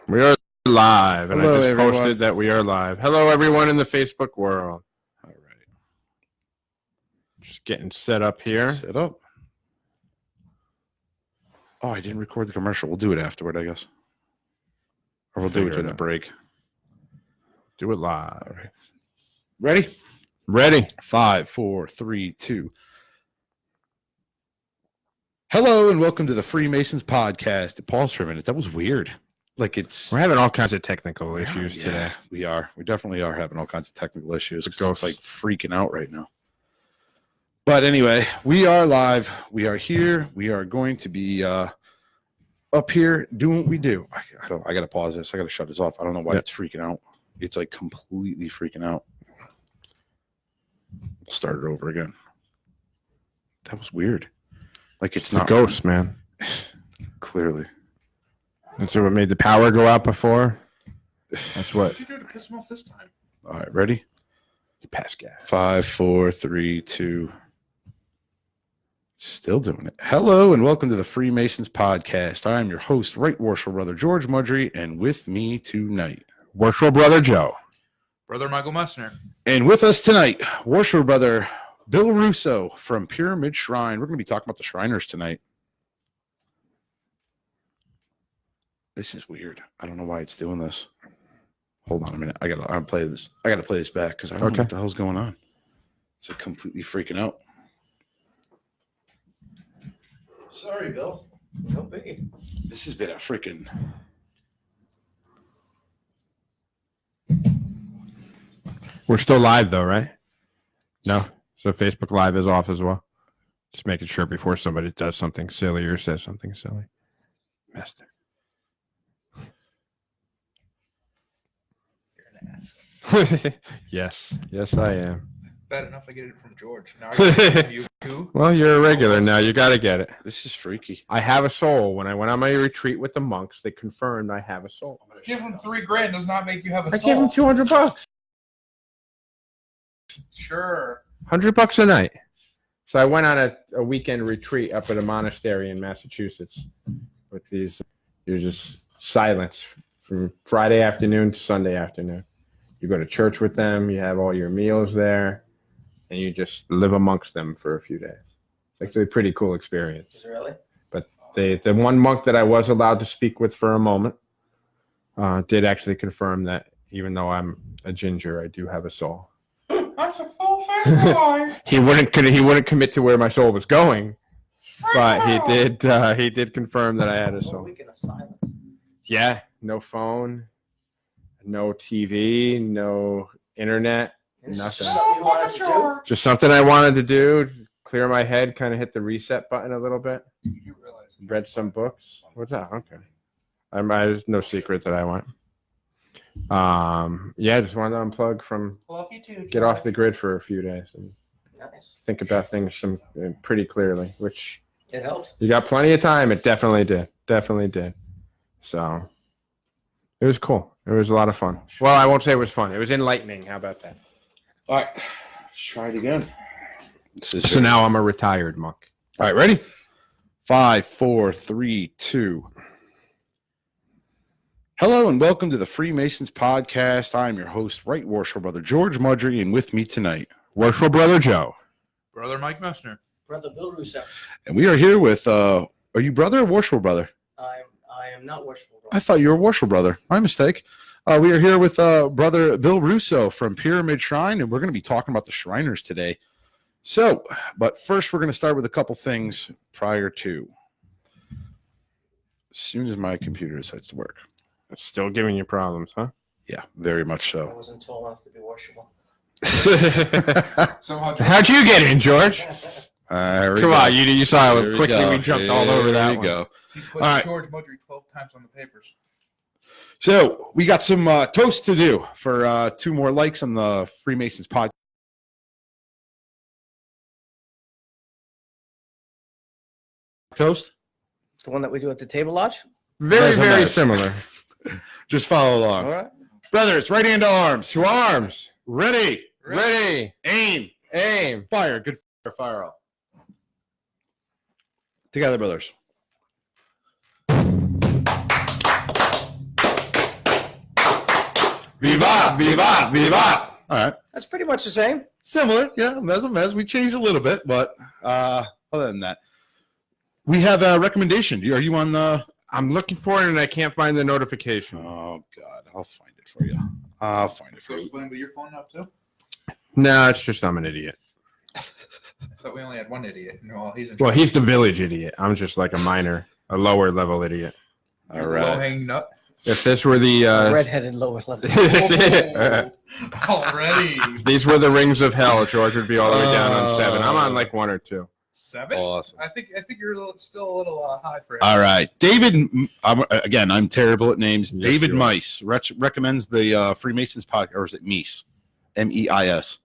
We are live, and Hello, I just everyone. posted that we are live. Hello, everyone in the Facebook world. All right. Just getting set up here. Set up. Oh, I didn't record the commercial. We'll do it afterward, I guess. Or we'll do it during the break. Do it live. All right. Ready? Ready. 5, 4, 3, 2. Hello, and welcome to the Freemasons podcast. Pause for a minute. That was weird. We're having all kinds of technical issues today. We are. We definitely are having all kinds of technical issues. The ghosts. It's like freaking out right now. But anyway, we are live. We are here. We are going to be up here doing what we do. I got to pause this. I got to shut this off. I don't know why it's freaking out. It's like completely freaking out. We'll start it over again. That was weird. Like it's not the ghost, man. Clearly. That's what made the power go out before. That's what. What did you do to piss him off this time? All right, ready? You pass gas. 5, 4, 3, 2. Still doing it. Hello and welcome to the Freemasons podcast. I am your host, Right Worshipful Brother George Mudry, and with me tonight, Worshipful Brother Joe. Brother Michael Messner. And with us tonight, Worshipful Brother Bill Russo from Pyramid Shrine. We're going to be talking about the Shriners tonight. This is weird. I don't know why it's doing this. Hold on a minute. I gotta play this. I gotta play this back because I don't know what the hell's going on. It's like completely freaking out. Sorry, Bill. No biggie. This has been a freaking. We're still live, though, right? No? So Facebook Live is off as well? Just making sure before somebody does something silly or says something silly. Messed it. You're an ass. Yes, I am. Bad enough I get it from George. Now I get it from you too. Well, you're a regular now. You got to get it. This is freaky. I have a soul. When I went on my retreat with the monks, they confirmed I have a soul. Give him $3,000 does not make you have a I soul. gave him $200. Sure. $100 a night. So I went on a weekend retreat up at a monastery in Massachusetts with these. There's just silence from Friday afternoon to Sunday afternoon. You go to church with them. You have all your meals there, and you just live amongst them for a few days. It's actually a pretty cool experience. Really? But the one monk that I was allowed to speak with for a moment did actually confirm that even though I'm a ginger, I do have a soul. That's a full face boy. He wouldn't commit to where my soul was going, but he did confirm that I had a soul. Weekend of silence. Yeah, no phone, no TV, no internet, This is nothing. just something you wanted to do? Just something I wanted to do, clear my head, kind of hit the reset button a little bit. You do realize Read some books. What's that? Okay. There's no secret that I want. Yeah, just wanted to unplug from, love you too. get off the grid for a few days and Nice. think about things pretty clearly, which It helped. you got plenty of time. It definitely did. So it was cool. It was a lot of fun. Well, I won't say it was fun. It was enlightening. How about that? All right, let's try it again. So now I'm a retired monk. All right, ready? 5, 4, 3, 2. Hello and welcome to the Freemasons podcast. I'm your host, Right Worshipful Brother George Mudry, and with me tonight, Worshipful Brother Joe. Brother Mike Messner. Brother Bill Russo. and we are here with. Are you brother or worshipful brother? I am not worshipful. I thought you were worshipful brother. My mistake. We are here with Brother Bill Russo from Pyramid Shrine, and we're going to be talking about the Shriners today. So, but first, we're going to start with a couple things prior to. As soon as my computer decides to work. It's still giving you problems, huh? Yeah, very much I so. wasn't tall enough to be worshipful. Somehow How'd you get in, George? Come on, you saw how Here we quickly go. we jumped all over that There one. we go. he put All right. George Mudry 12 times on the papers. So we got some toasts to do for 2 more likes on the Freemasons podcast. Toast? It's the one that we do at the table lodge? Very, That's a very mess. similar. Just follow along. All right. Brothers, right hand to arms. To arms. Ready. Ready. Aim. Aim. Fire. Good fire all. Together, brothers. Viva, viva, viva. All right. That's pretty much the same. Similar, yeah. Mez. We changed a little bit, but other than that, we have a recommendation. Are you on the? I'm looking for it and I can't find the notification. Oh God, I'll find it for you. I'll find it for First you. playing with your phone now too? No, it's just I'm an idiot. I thought we only had one idiot. No, he's in Well, he's the village idiot. I'm just like a lower level idiot. All right. Low-hanging nut. If this were the Redheaded lower level. Already. these were the rings of hell, George would be all the way down on 7. I'm on like 1 or 2. 7? Awesome. I think you're still a little high for it. All right, David. I'm terrible at names. Yes, David you are. Mice recommends the Freemasons podcast, or is it Meese? MEIS.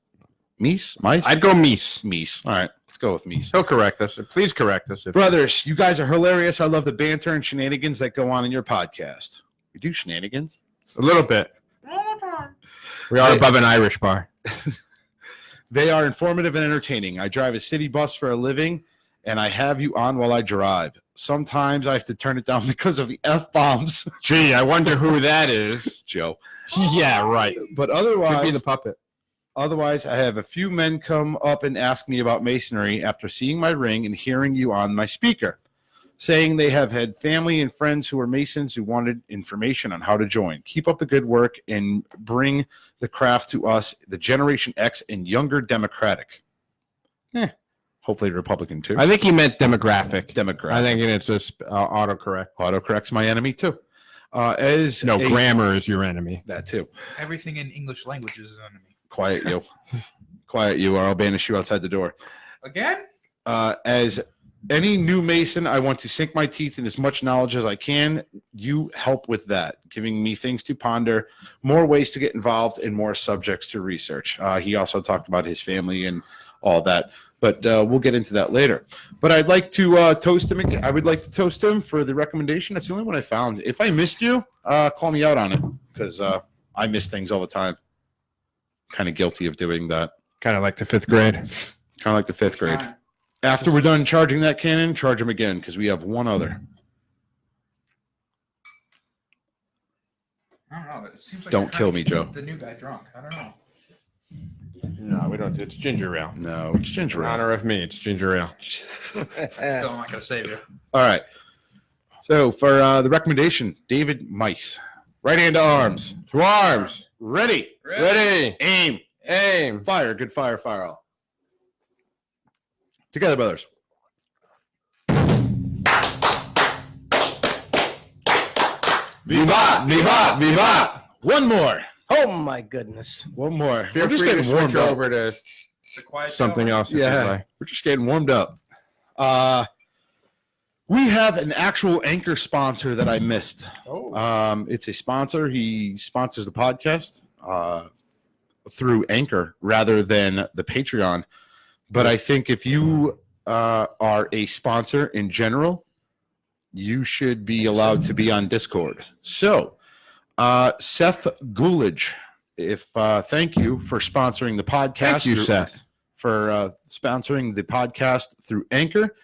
Meese? Mice? I'd go Mies. Meese. All right, let's go with Meese. He'll correct us. Please correct us. Brothers, you guys are hilarious. I love the banter and shenanigans that go on in your podcast. We do shenanigans. A little bit. We are above an Irish bar. They are informative and entertaining. I drive a city bus for a living, and I have you on while I drive. Sometimes I have to turn it down because of the F-bombs. Gee, I wonder who that is. Joe. Yeah, right. But Could otherwise, be the puppet. I have a few men come up and ask me about masonry after seeing my ring and hearing you on my speaker, saying they have had family and friends who are Masons who wanted information on how to join. Keep up the good work and bring the craft to us, the Generation X and younger Democratic. Hopefully Republican too. I think he meant demographic. Democratic. I think it's just autocorrect. Autocorrect's my enemy too. Grammar is your enemy. That too. Everything in English language is an enemy. Quiet you. Quiet you, or I'll banish you outside the door. Again? As any new Mason, I want to sink my teeth in as much knowledge as I can. You help with that, giving me things to ponder, more ways to get involved, and more subjects to research. He also talked about his family and all that, but we'll get into that later. But I'd like to toast him again. I would like to toast him for the recommendation. That's the only one I found. If I missed you, call me out on it, because I miss things all the time. Kind of guilty of doing that. Kind of like the 5th grade. Kind of like the 5th grade. Fine. After we're done charging that cannon, charge him again, because we have one other. I don't know. It seems like Don't you're trying kill to me, keep Joe. The new guy drunk. I don't know. No, we don't. It's ginger ale. No, it's ginger In ale. honor of me, it's ginger ale. Still not gonna save you. All right. So for the recommendation, David Mice. Right hand to arms. To arms. Ready. Ready. Aim. Aim. Fire. Good fire. Fire all. Together, brothers. Viva! Viva! Viva! One more. Oh my goodness. One more. Feel We're just free to getting warmed switch up. over to It's a quiet something show. else. if you'd Yeah, like. we're just getting warmed up. We have an actual anchor sponsor that I missed. Oh. It's a sponsor. He sponsors the podcast through Anchor rather than the Patreon. But I think if you are a sponsor in general, you should be allowed to be on Discord. So, Seth Goolage, thank you for sponsoring the podcast. Thank you, Seth. For sponsoring the podcast through Anchor.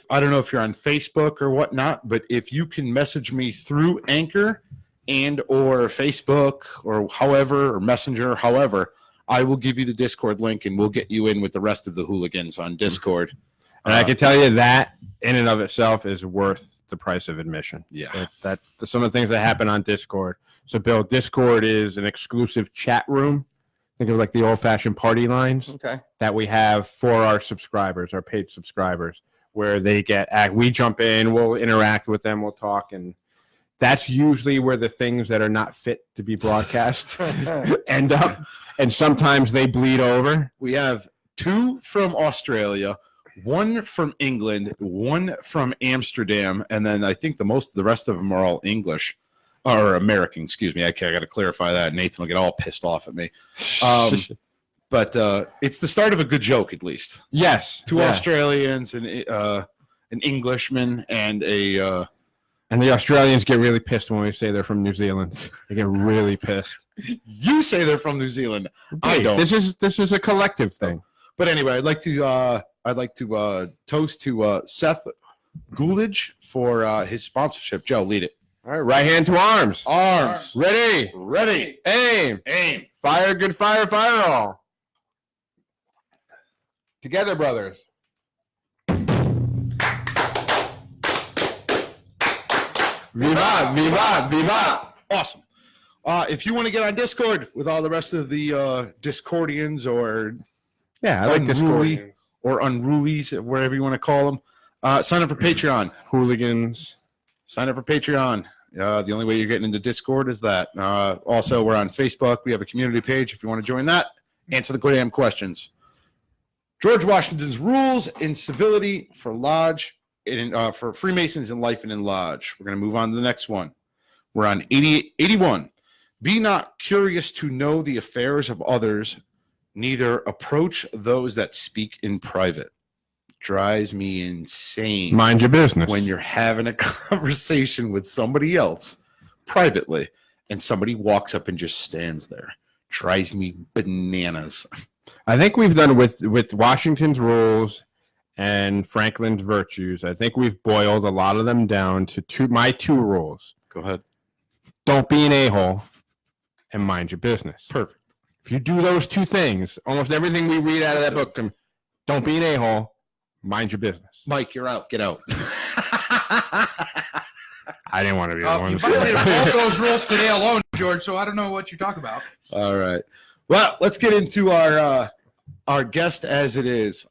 I don't know if you're on Facebook or whatnot, but if you can message me through Anchor and or Facebook or however, or Messenger, however, I will give you the Discord link and we'll get you in with the rest of the hooligans on Discord. And I can tell you that in and of itself is worth the price of admission. Yeah. That's some of the things that happen on Discord. So, Bill, Discord is an exclusive chat room. Think of like the old-fashioned party lines Okay. that we have for our subscribers, our paid subscribers, where they we jump in, we'll interact with them, we'll talk, and that's usually where the things that are not fit to be broadcast end up. And sometimes they bleed over. We have 2 from Australia, 1 from England, 1 from Amsterdam, and then I think the rest of them are all English or American. Excuse me. I got to clarify that. Nathan will get all pissed off at me. But it's the start of a good joke, at least. Yes. 2 yeah. Australians and an Englishman and a. And the Australians get really pissed when we say they're from New Zealand. They get really pissed. You say they're from New Zealand. I don't. This is a collective thing. But anyway, I'd like to toast to Seth Goolage for his sponsorship. Joe, lead it. All right, right hand to arms. Arms. Ready. Ready. Aim. Aim. Fire, good fire, fire all. Together, brothers. Viva, viva, viva. Awesome. If you want to get on Discord with all the rest of the Discordians or Yeah, I like this Unruly. or Unrulies, whatever you want to call them, sign up for Patreon. Hooligans. Sign up for Patreon. The only way you're getting into Discord is that. Also, we're on Facebook. We have a community page if you want to join that. Answer the damn questions. George Washington's rules in civility for lodge, for Freemasons in life and in lodge. We're going to move on to the next one. We're on 81. Be not curious to know the affairs of others, neither approach those that speak in private. Drives me insane. Mind your business. When you're having a conversation with somebody else privately and somebody walks up and just stands there. Drives me bananas. I think we've done with Washington's rules and Franklin's virtues. I think we've boiled a lot of them down to my two rules. Go ahead. Don't be an a-hole and mind your business. Perfect. If you do those two things, almost everything we read out of that book, don't be an a-hole, mind your business. Mike, you're out. Get out. I didn't want to be the one. You violated all those rules today alone, George, so I don't know what you're talking about. All right. Well, let's get into our guest as it is.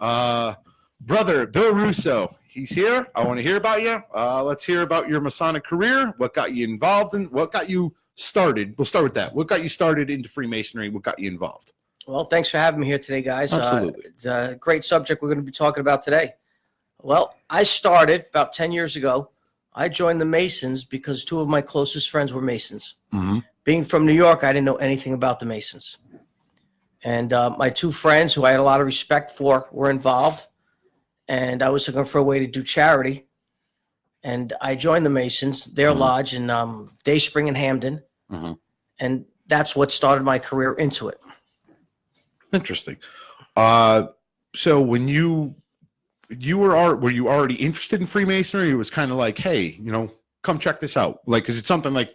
Brother Bill Russo. He's here. I want to hear about you. Let's hear about your Masonic career. What got you involved in? What got you started? We'll start with that. What got you started into Freemasonry? What got you involved? Well, thanks for having me here today, guys. Absolutely. It's a great subject we're going to be talking about today. Well, I started about 10 years ago. I joined the Masons because two of my closest friends were Masons. Mm-hmm. Being from New York, I didn't know anything about the Masons. And my two friends, who I had a lot of respect for, were involved. And I was looking for a way to do charity. And I joined the Masons, their lodge in Dayspring and Hamden. Mm-hmm. And that's what started my career into it. Interesting. So when you were you already interested in Freemasonry? It was kind of like, hey, come check this out. Like, because it's something like,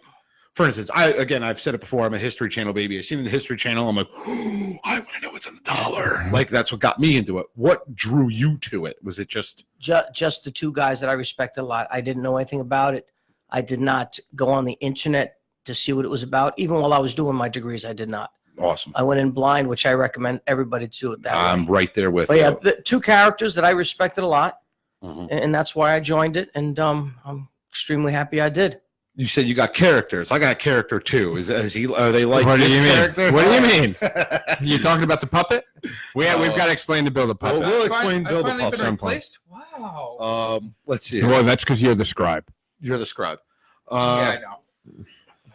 for instance, I've said it before. I'm a History Channel baby. I seen it in the History Channel. I'm like, oh, I want to know what's on the dollar. Like, that's what got me into it. What drew you to it? Was it just the two guys that I respected a lot? I didn't know anything about it. I did not go on the internet to see what it was about. Even while I was doing my degrees, I did not. awesome? I went in blind, which I recommend everybody to do it that I'm way. right there with But you. yeah, the two characters that I respected a lot, Mhm. and that's why I joined it. And I'm extremely happy I did. You said you got characters. I got character too. Are they like What do this you mean? character? What do you mean? You talking about the puppet? We've got to explain to Bill the puppet. Well, we'll explain I've Bill the finally puppet. been some point. replaced? Wow. Let's see. Well, that's because you're the scribe. You're the scribe. Yeah, I know.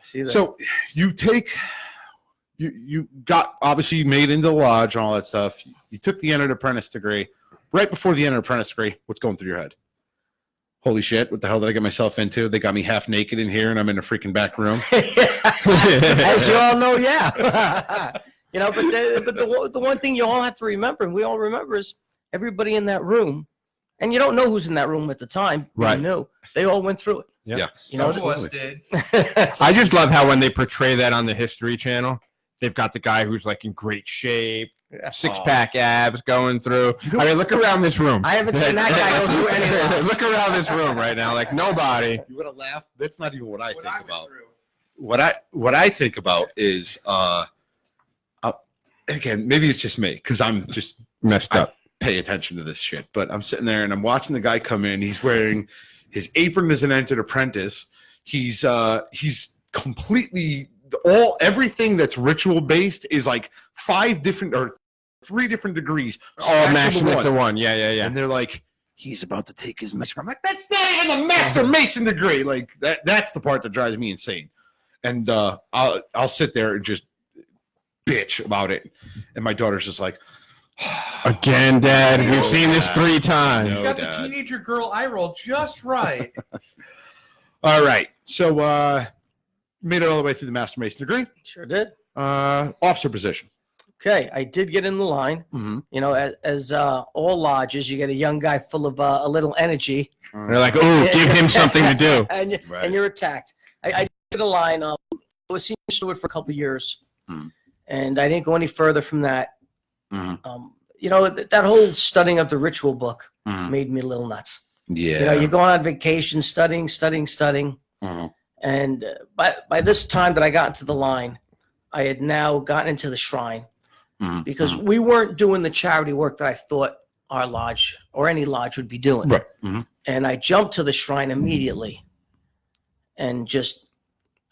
See that? So you got obviously made into the lodge and all that stuff. You took the entered apprentice degree. Right before the entered apprentice degree, what's going through your head? Holy shit! What the hell did I get myself into? They got me half naked in here, and I'm in a freaking back room. As you all know, yeah. But the one thing you all have to remember, and we all remember, is everybody in that room, and you don't know who's in that room at the time. Right. You know, they all went through it. Yeah. You know, Some of us did. I just love how when they portray that on the History Channel, they've got the guy who's like in great shape, six-pack abs going through. I mean, look around this room. I haven't seen that guy go through any of those. Look around this room right now, like nobody. You want to laugh? That's not even what I What think I went about. through. What I think about is again, maybe it's just me because I'm just Messed up. pay attention to this shit. But I'm sitting there and I'm watching the guy come in. He's wearing his apron as an entered apprentice. He's completely everything that's ritual based is like 5 different or 3 different degrees. Oh, stacked mashing into with the one. Yeah. And they're like, he's about to take his master. I'm like, that's not even a master mason degree. Like that's the part that drives me insane. And I'll sit there and just bitch about it. And my daughter's just like, Again, Dad, we've seen this 3 times. You No, got Dad. the teenager girl eye roll just right. all right. So made it all the way through the master mason degree. Sure did. Officer position. Okay, I did get in the line. Mm-hmm. You know, as all lodges, you get a young guy full of a little energy, They're like, oh, give him something to do. and Right. you're attacked. I did a line. I was senior steward for a couple of years, Mm. and I didn't go any further from that. Mhm. You know, that whole studying of the ritual book Mhm. made me a little nuts. Yeah. You know, you're going on vacation, studying. Mhm. And by this time that I got into the line, I had now gotten into the shrine Mhm. because Mhm. we weren't doing the charity work that I thought our lodge or any lodge would be doing. Right. Mhm. And I jumped to the shrine immediately and just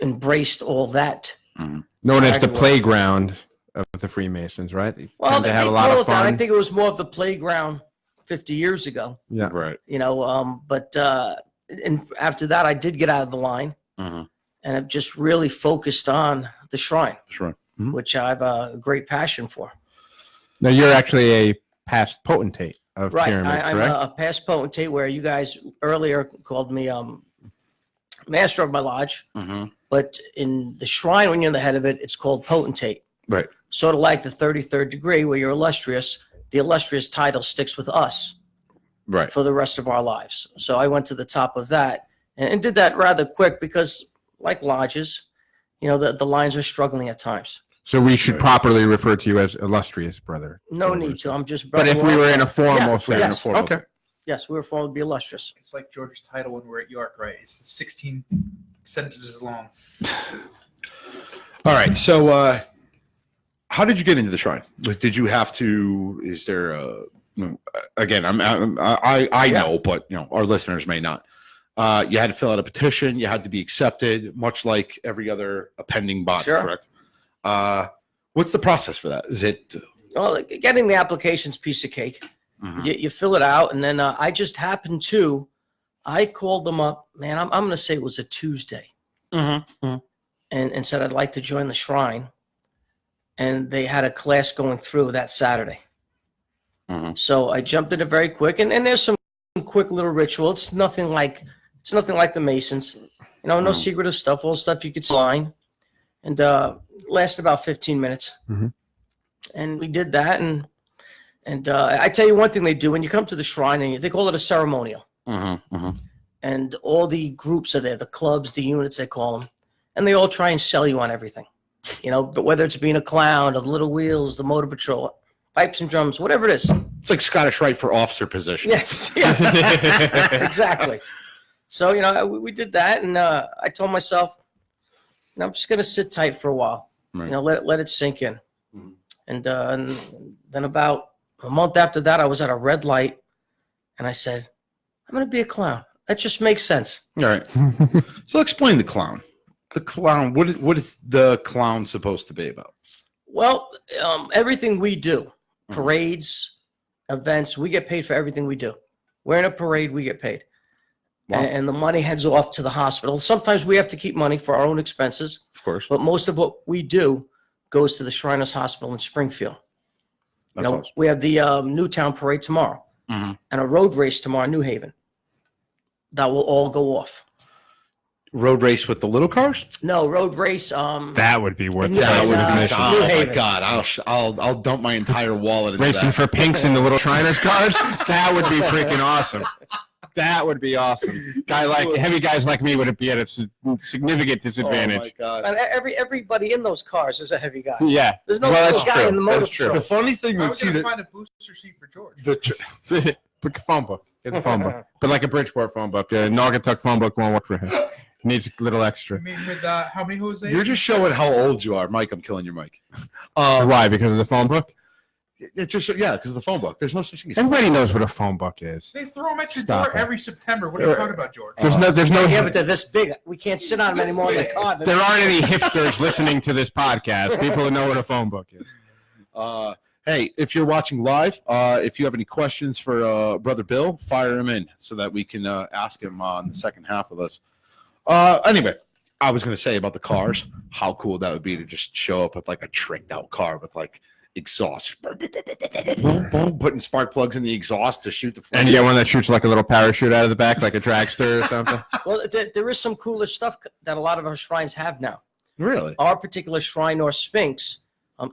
embraced all that. Known as the Charity work. playground of the Freemasons, right? They Well, tend they to have a call lot it of that. I fun. think it was more of the playground 50 years ago, Yeah. Right. you know. But and after that, I did get out of the line Mhm. and I've just really focused on the shrine, Sure. Mhm. which I have a great passion for. Now you're actually a past potentate of Right. pyramid, I'm correct? a past potentate where you guys earlier called me master of my lodge. Mhm. But in the shrine, when you're the head of it, it's called potentate. Right. Sort of like the 33rd degree where you're illustrious. The illustrious title sticks with us Right. for the rest of our lives. So I went to the top of that and did that rather quick because, like lodges, you know, the lines are struggling at times. So we should Right. properly refer to you as illustrious brother. No need to. I'm just. But if we were in a formal Yeah, sense, yes. formal okay. Yes, we were formed to be illustrious. It's like George's title when we're at York, right? It's 16 sentences long. All right. So, how did you get into the shrine? Like, did you have to? Is there a? Again, I Yeah. know, but you know, our listeners may not. You had to fill out a petition. You had to be accepted, much like every other appending body. Sure. Correct. What's the process for that? Is it? Well, getting the application's piece of cake. Mhm. You fill it out, and then I just happened to. I called them up, man. I'm going to say it was a Tuesday, Mhm. and said I'd like to join the shrine, and they had a class going through that Saturday. Mhm. So I jumped in it very quick, and there's some quick little ritual. It's nothing like the Masons, you know, no Mhm. secretive stuff, all stuff you could sign, and lasted about 15 minutes. Mhm. And we did that, and I tell you one thing they do when you come to the shrine, and they call it a ceremonial, Mhm. Mhm. and all the groups are there, the clubs, the units they call them, and they all try and sell you on everything, you know. But whether it's being a clown, or the Little Wheels, the Motor Patrol, pipes and drums, whatever it is. It's like Scottish Rite for officer position. Yes, yes, exactly. So you know, we did that, and I told myself, you know, I'm just gonna sit tight for a while. Right. You know, let it sink in. Mhm. And then about a month after that, I was at a red light, and I said, I'm gonna be a clown. That just makes sense. All right. So explain the clown. The clown. What is the clown supposed to be about? Well, everything we do, parades, events, we get paid for everything we do. We're in a parade, we get paid. Wow. And the money heads off to the hospital. Sometimes we have to keep money for our own expenses, Of course. but most of what we do goes to the Shriners Hospital in Springfield. You That's know, awesome. we have the Newtown Parade tomorrow Mhm. and a road race tomorrow in New Haven. That will all go off. Road race with the little cars. No, road race. That would be worth Yeah, that would would be be nice. nice. New Oh my Haven. God! I'll dump my entire wallet into Racing that. for pinks in the little Shriners cars. That would be freaking awesome. That would be awesome. Heavy guys like me would be at a significant Oh my disadvantage. God! And everybody in those cars is a heavy guy. Yeah. There's no Well, little that's guy true. in the motor That's true. patrol. The funny thing How are was, we see going to that find a booster seat for George? the Book a phone book. Get the phone book. But like a Bridgeport phone book. The Naugatuck phone book won't work for him. Needs a little extra. I mean, with how many Jose? you're just showing how old you are, Mike. I'm killing your mic. Um, Why? Because of the phone book? It just because of the phone book. There's no such thing as Everybody knows what a phone book is. They throw them at your Stop door it. every September. What are you talking about, George? There's no Yeah, but they're this big. We can't sit on them anymore in the car. there aren't any hipsters listening to this podcast. People who know what a phone book is. Hey, if you're watching live, if you have any questions for Brother Bill, fire him in so that we can ask him on the second half of this. Anyway, I was going to say about the cars, how cool that would be to just show up with like a tricked out car with like exhaust, boom, boom, putting spark plugs in the exhaust to shoot the And flame. you get one that shoots like a little parachute out of the back, like a dragster or something. Well, there is some cooler stuff that a lot of our shrines have now. Really? Our particular shrine or Sphinx,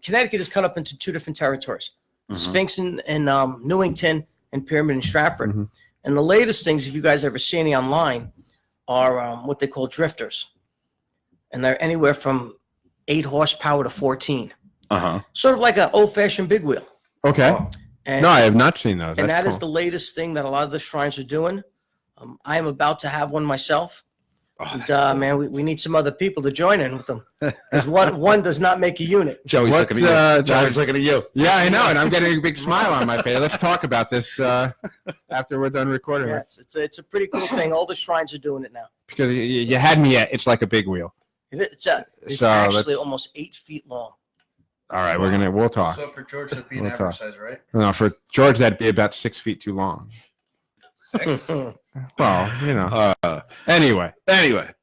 Connecticut is cut up into two different territories. Mhm. Sphinx in Newington and Pyramid in Stratford. Mhm. And the latest things, if you guys ever see any online, are what they call drifters. and they're anywhere from 8 horsepower to 14. Uh-huh. Sort of like an old-fashioned big wheel. Okay. Oh. And, No, I have not seen those. and That's that is cool. the latest thing that a lot of the shrines are doing. I am about to have one myself. Oh, And, that's cool. man, we need some other people to join in with them. Because one does not make a unit. Joey's What, looking at you. uh, Joey's looking at you. Yeah, I know, and I'm getting a big smile on my face. Let's talk about this after we're done recording. Yeah, it's a pretty cool thing. All the shrines are doing it now. Because you had me at it's like a big wheel. It's So actually let's- almost 8 feet long. All right, we'll talk. So for George, that'd be an We'll average talk. size, right? No, for George, that'd be about 6 feet too long. 6. Well, you know. Anyway,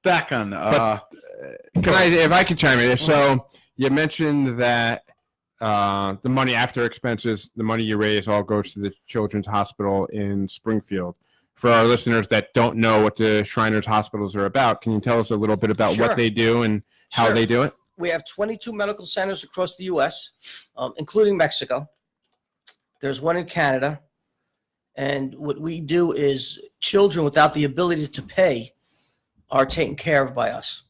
Back on. if I could chime in, so you mentioned that the money after expenses, the money you raise, all goes to the Children's Hospital in Springfield. For our listeners that don't know what the Shriners Hospitals are about, can you tell us a little bit about Sure. what they do and how Sure. they do it? We have 22 medical centers across the U.S., including Mexico. There's one in Canada. And what we do is children without the ability to pay are taken care of by us.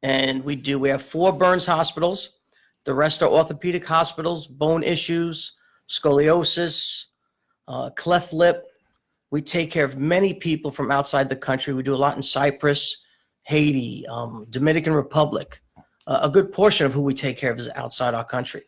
And we have 4 burns hospitals. The rest are orthopedic hospitals, bone issues, scoliosis, cleft lip. We take care of many people from outside the country. We do a lot in Cyprus, Haiti, Dominican Republic. A good portion of who we take care of is outside our country.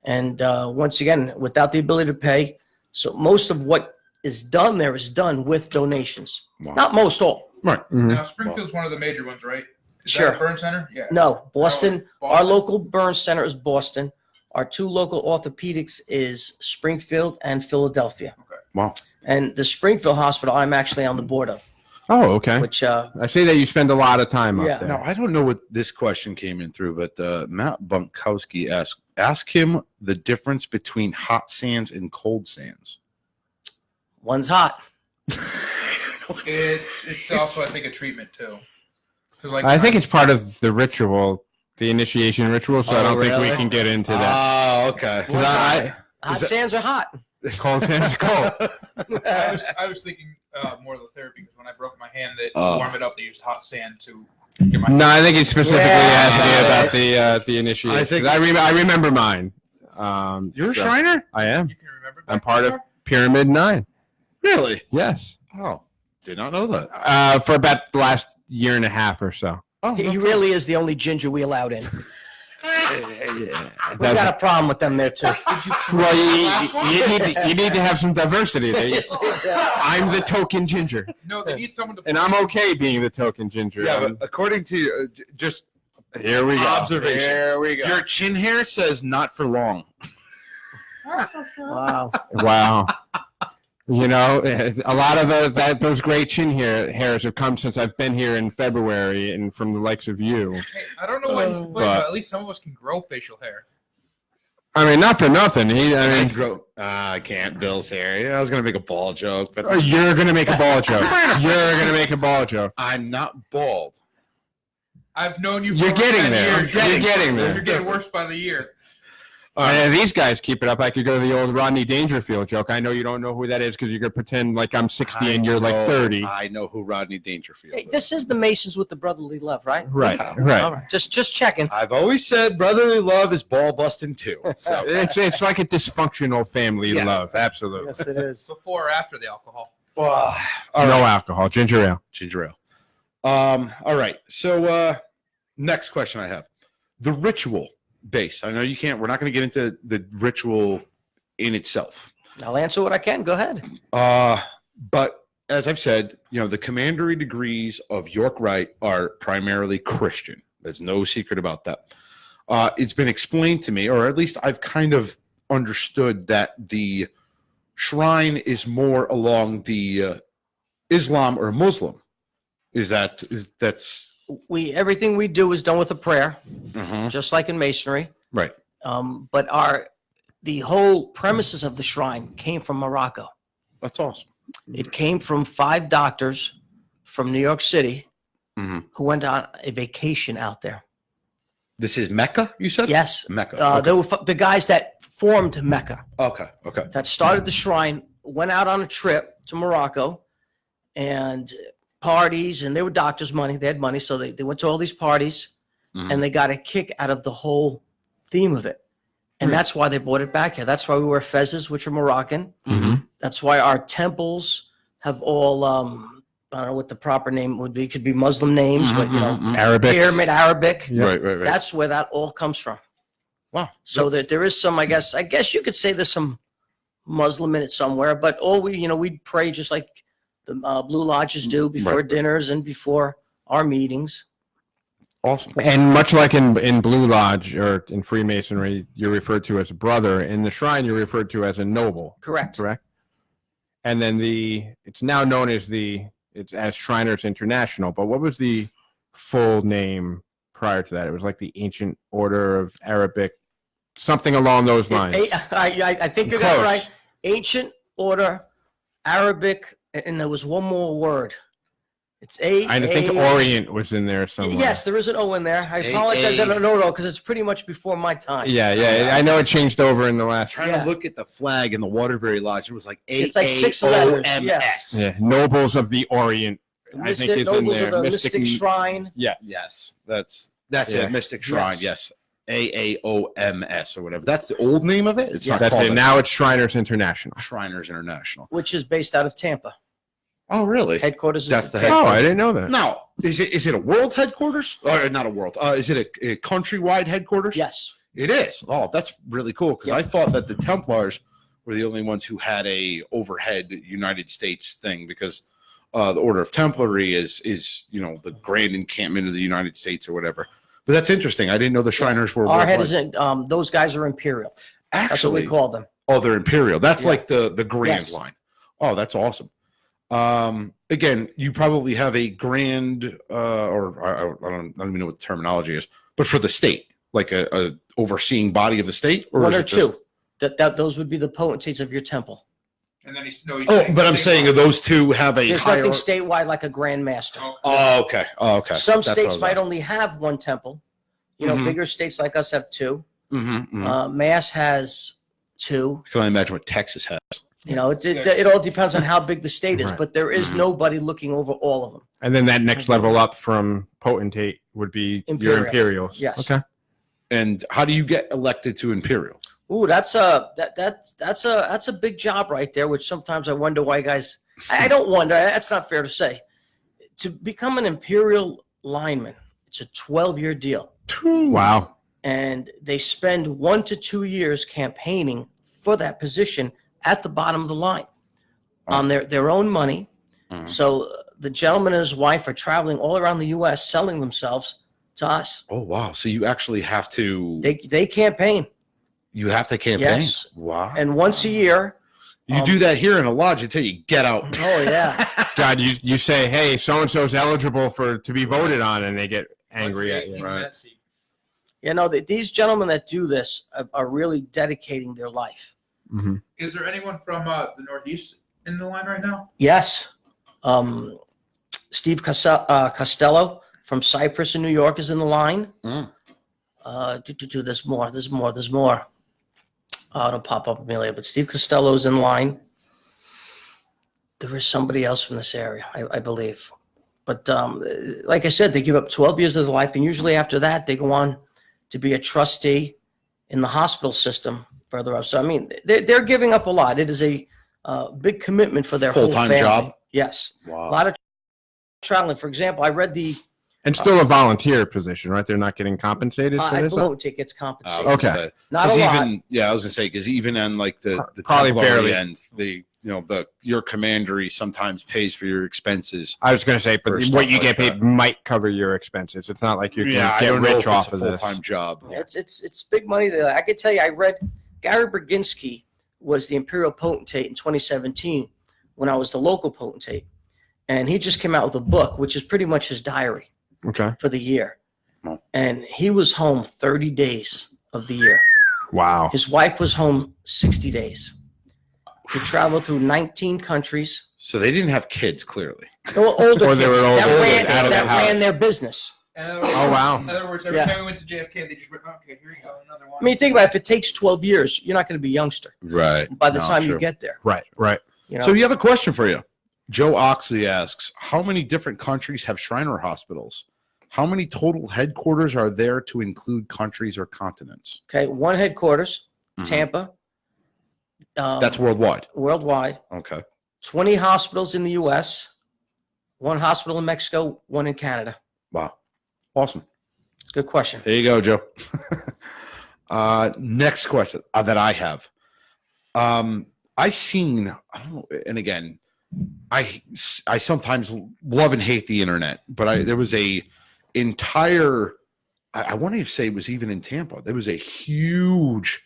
And once again, without the ability to pay, so most of what is done there is done with donations. Wow. Not most, all. Right. Mhm. Now Springfield's one of the major ones, right? Is Sure. that a burn center? Yeah. No, Boston. Oh, Our local burn center is Boston. Our 2 local orthopedics is Springfield and Philadelphia. Wow. And the Springfield Hospital, I'm actually on the board of, Oh, okay. which I see that you spend a lot of time Yeah. up there. Now, I don't know what this question came in through, but Matt Bunkowski asked, ask him the difference between hot sands and cold sands. one's hot. It's also, I think, a treatment too. So, like, I think it's part of the ritual, the initiation ritual, so I Oh, don't think we really? can get into that. Oh, okay. 'Cause I- Hot Is that- sands are hot. cold sands are cold. I was thinking more of the therapy because when I broke my hand, to Oh. warm it up, they used hot sand to get my. No, I think it specifically Yeah. asked me about the initiation. I think- 'Cause I remember mine. You're a so- Shriner? I am. You can remember. I'm back part of there? Pyramid 9. Really? Yes. Oh, did not know that. For about the last year and a half or so. Oh, He really is the only ginger we allowed in. We got That's- a problem with them there too. well, you need to have some diversity there. I'm the token ginger, No, they need someone to. and I'm okay being the token ginger. Yeah, but according to just Here we go. Observation. Here we go. your chin hair says not for long. Wow. Wow. You know, a lot of those great chin hairs have come since I've been here in February, and from the likes of you. Hey, I don't know what he's complaining But- about. At least some of us can grow facial hair. I mean, not for nothing. I mean, I can't. Bill's hair. Yeah, I was gonna make a ball joke, but you're gonna make a ball joke. You're gonna make a ball joke. I'm not bald. I've known you for You're over getting 10 there. years. You're getting there. You're getting worse by the year. And these guys keep it up. I could go to the old Rodney Dangerfield joke. I know you don't know who that is because you're gonna pretend like I'm 60 and you're like 30. I know who Rodney Dangerfield Hey, is. this is the Masons with the brotherly love, right? Right, Yeah. right. All right. Just checking. I've always said brotherly love is ball busting too. So It's like a dysfunctional family Yes. love. Absolutely. Yes, it is. Before or after the alcohol? all No right, alcohol, ginger ale. ginger ale. All right. So next question I have. The ritual base. I know you can't, we're not going to get into the ritual in itself. I'll answer what I can. Go ahead. But as I've said, you know, the commandery degrees of York Rite are primarily Christian. There's no secret about that. It's been explained to me, or at least I've kind of understood that the shrine is more along the Islam or Muslim. That's Everything we do is done with a prayer, Mhm. just like in masonry. right? But the whole premises of the shrine came from Morocco. That's awesome. It came from 5 doctors from New York City Mhm. who went on a vacation out there. This is Mecca, you said? Yes, Mecca. they were the guys that formed Mecca, Okay. that started the shrine, went out on a trip to Morocco, and parties, and they were doctors' money. They had money, so they went to all these parties, and they got a kick out of the whole theme of it. And that's why they brought it back here. That's why we wear fezzes, which are Moroccan. That's why our temples have all, I don't know what the proper name would be. It could be Muslim names, but, Arabic. pyramid Arabic. Yeah. Right. That's where that all comes from. Wow. So that there is some, I guess you could say there's some Muslim in it somewhere, but all we pray just like the Blue Lodges do before dinners and before our meetings. Awesome. And much like in Blue Lodge or in Freemasonry, you're referred to as a brother. In the shrine, you're referred to as a noble. Correct. And then it's now known as as Shriners International. But what was the full name prior to that? It was like the Ancient Order of Arabic, something along those lines. I think you got it right. Ancient Order, Arabic, and there was one more word. It's I think Orient was in there somewhere. Yes, there is an O in there. I apologize. I don't know because it's pretty much before my time. Yeah. I know it changed over in the last. Trying to look at the flag in the Waterbury Lodge. It was like It's like 6 letters. Yes. Yeah, Nobles of the Orient. I think is Nobles in there. of the Mystic Shrine. Yeah. Yes, that's Yeah. it. Mystic Shrine. Yes. AAOMS or whatever. That's the old name of it. It's not That's called it. Now it's Shriners International. Shriners International. Which is based out of Tampa. Oh, really? Headquarters. That's is the in Tampa. Oh, I didn't know that. Now, is it a world headquarters or not a world? Is it a countrywide headquarters? Yes. It is. Oh, that's really cool because I thought that the Templars were the only ones who had a overhead United States thing because the Order of Templary is the grand encampment of the United States or whatever. But that's interesting. I didn't know the Shriners were. Our head isn't. Those guys are imperial. Actually, That's what we call them. Oh, they're imperial. That's Yeah. like the grand Yes. line. Oh, that's awesome. Again, you probably have a grand, or I don't even know what the terminology is, but for the state, like a overseeing body of the state, or One is or it just- two. That those would be the potentates of your temple. And then he's but I'm saying those two have a There's higher. nothing statewide like a grand master. Oh, okay. Oh, okay. Some That's what I states was might asking. only have one temple. Mhm. Bigger states like us have two. Mhm. Mass has two. I can only imagine what Texas has. It all depends on how big the state is, Right. but there is Mhm. nobody looking over all of them. And then that next level up from potentate would be Imperial. your imperials. Yes. Okay. And how do you get elected to imperial? Ooh, that's a big job right there. Which sometimes I wonder why guys. I don't wonder. That's not fair to say. To become an imperial lineman, it's a 12-year deal, Wow. and they spend 1 to 2 years campaigning for that position at the bottom of the line on their own money. Mhm. So the gentleman and his wife are traveling all around the U.S. selling themselves to us. Oh, wow. So you actually have to. They campaign, You have to campaign. Yes. Wow. and once a year. You do that here in a lodge until you get out. Oh yeah. God, you say, hey, so and so's eligible to be voted on, and they get angry at you. Right. These gentlemen that do this are really dedicating their life. Mm-hmm. Is there anyone from the Northeast in the line right now? Yes. Steve Costello from Cyprus in New York is in the line. There's more. It'll pop up immediately. But Steve Costello is in line. There is somebody else from this area, I believe. But like I said, they give up 12 years of their life, and usually after that, they go on to be a trustee in the hospital system further up. So, I mean, they're giving up a lot. It is a big commitment for their Full-time whole family. job? Yes. Wow. A lot of traveling. For example, I read And still a volunteer position, right? They're not getting compensated for I this. believe it gets compensated. Okay. Not a lot. I was gonna say because even on like the Probably Templary barely. end, your commandery sometimes pays for your expenses. I was going to say, but For what stuff you like get paid that. might cover your expenses. It's not like you're going I to don't get know rich if off it's of a this. full-time job. It's big money there. I could tell you, I read Gary Berginski was the imperial potentate in 2017 when I was the local potentate, and he just came out with a book, which is pretty much his diary Okay. for the year. Oh. And he was home 30 days of the year. Wow. His wife was home 60 days. He traveled through 19 countries. So they didn't have kids, clearly. They were older Or they kids were older, out of the that house. ran their business. Oh, wow. In other words, every Yeah. time we went to JFK, they just went, okay, here you go, another one. I mean, think about it. If it takes 12 years, you're not going to be a youngster Right. by the time you get there. Right. You know? So you have a question for you. Joe Oxley asks, how many different countries have Shriner hospitals? How many total headquarters are there to include countries or continents? Okay, one headquarters, Mhm. Tampa. That's worldwide. Worldwide. Okay. 20 hospitals in the U.S., one hospital in Mexico, one in Canada. Wow. Awesome. Good question. There you go, Joe. Next question that I have. I seen, I don't know, and again, I sometimes love and hate the internet, but there was a entire, I want to say it was even in Tampa, there was a huge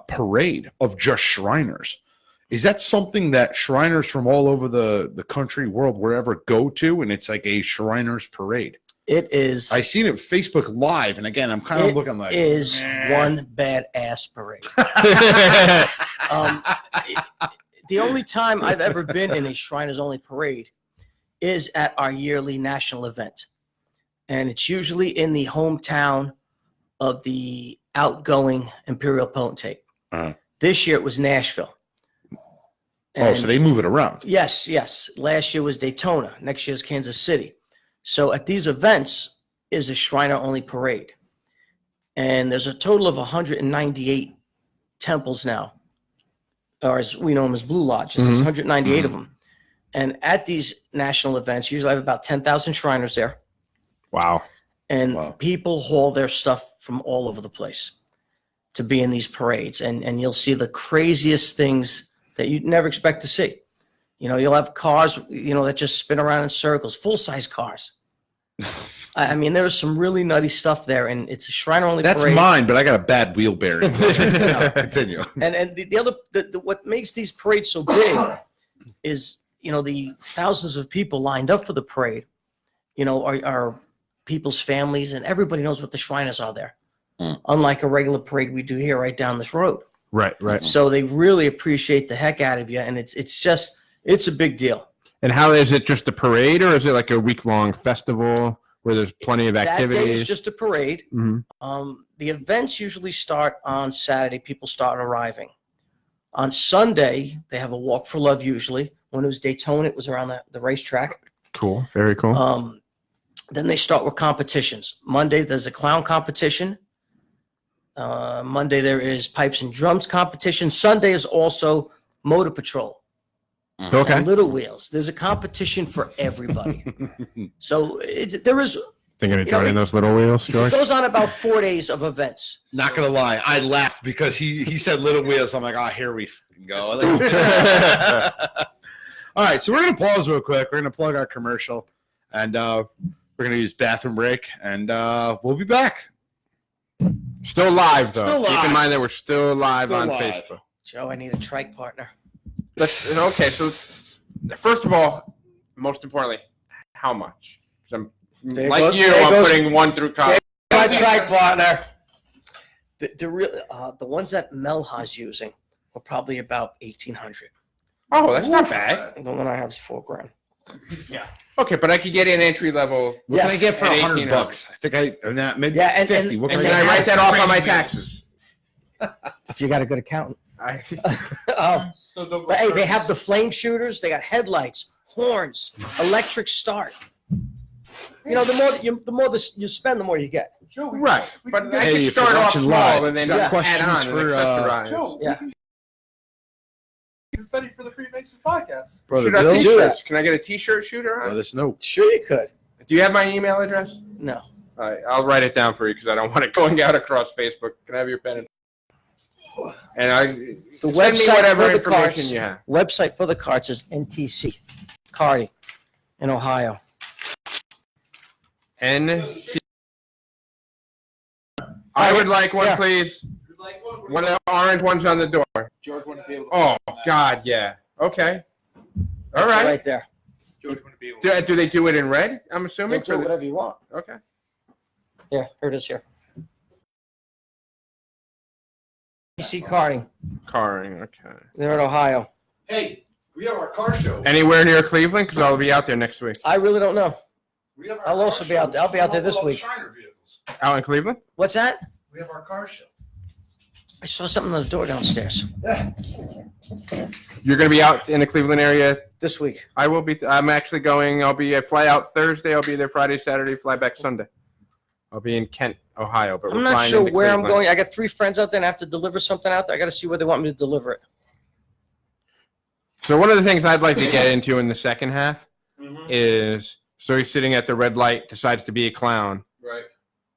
parade of just Shriners. Is that something that Shriners from all over the country, world, wherever go to, and it's like a Shriners parade? It is. I seen it Facebook Live, and again, I'm kind of looking like it is one badass parade. The only time I've ever been in a Shriners Only parade is at our yearly national event, and it's usually in the hometown of the outgoing imperial potentate. Uh-huh. This year it was Nashville. So they move it around. Yes. Last year was Daytona. Next year's Kansas City. So at these events is a Shriner only parade. And there's a total of 198 temples now, or as we know them as Blue Lodges. There's 198 of them. And at these national events, usually I have about 10,000 Shriners there. Wow. And people haul their stuff from all over the place to be in these parades. And you'll see the craziest things that you'd never expect to see. You know, you'll have cars, that just spin around in circles, full-size cars. I mean, there was some really nutty stuff there, and it's a Shriner-only parade. That's mine, but I got a bad wheel bearing. Continue. And what makes these parades so big is, the thousands of people lined up for the parade, are people's families, and everybody knows what the Shriners are there. Unlike a regular parade we do here right down this road. Right. So they really appreciate the heck out of you, and it's a big deal. And how is it, just a parade, or is it like a week-long festival where there's plenty of activities? That day is just a parade. Mm-hmm. The events usually start on Saturday. People start arriving. On Sunday, they have a walk for love usually. When it was Daytona, it was around the racetrack. Cool. Very cool. Then they start with competitions. Monday, there's a clown competition. Monday, there is pipes and drums competition. Sunday is also motor patrol. Okay. And little wheels. There's a competition for everybody. So there is. Thinking of joining those little wheels, George? It goes on about 4 days of events. Not gonna lie, I laughed because he said little wheels. I'm like, here we fucking go. All right, so we're gonna pause real quick. We're gonna plug our commercial, and we're gonna use bathroom break, and we'll be back. Still live, though. Still live. Keep in mind that we're still live Still on live. Facebook. Joe, I need a trike partner. Okay, so first of all, most importantly, how much? 'Cause I'm putting one through college. My trike partner. The ones that Melha's using were probably about 1,800. Oh, that's not bad. The one I have is $4,000. Okay, but I could get an entry level. What can I get for At $100? I think maybe Yeah, and- 50. What And can can I I write that off on my Wheels. taxes? If you got a good accountant. So don't go But hey, they first. have the flame shooters. They got headlights, horns, electric start. The more you spend, the more you get. Joe, Right, but I Hey, can if start you're off watching small live, and then got add questions on and for, accessorize. Joe, Yeah. confetti for the Freemasons podcast. Brother Shoot out Bill, t-shirts. Can I get a t-shirt shooter let on? us know. Sure, you could. Do you have my email address? No. All right, I'll write it down for you because I don't want it going out across Facebook. Can I have your pen? And The send me website whatever for the information carts. you have. Website for the carts is NTC, Cardi, in Ohio. I would like one, Yeah. please. One of the orange ones on the door. George wouldn't be able to. Oh, God, yeah. Okay. All That's right. right there. George wouldn't be able to. Do they do it in red, I'm You assuming? can do whatever you want. Okay. Here it is here. NTC Carting. Carring, okay. They're in Ohio. Hey, we have our car show. Anywhere near Cleveland? Because I'll be out there next week. I really don't know. We have I'll also be out there. I'll be out there this week. Out in Cleveland? What's that? We have our car show. I saw something on the door downstairs You're going to be out in the Cleveland area. this week. I will be. I'm actually going. I fly out Thursday. I'll be there Friday, Saturday. Fly back Sunday. I'll be in Kent, Ohio. But I'm we're not flying sure into where I'm Cleveland. going. I got 3 friends out there and I have to deliver something out there. I got to see where they want me to deliver it. So one of the things I'd like to get into in the second half is so he's sitting at the red light, decides to be a clown. Right.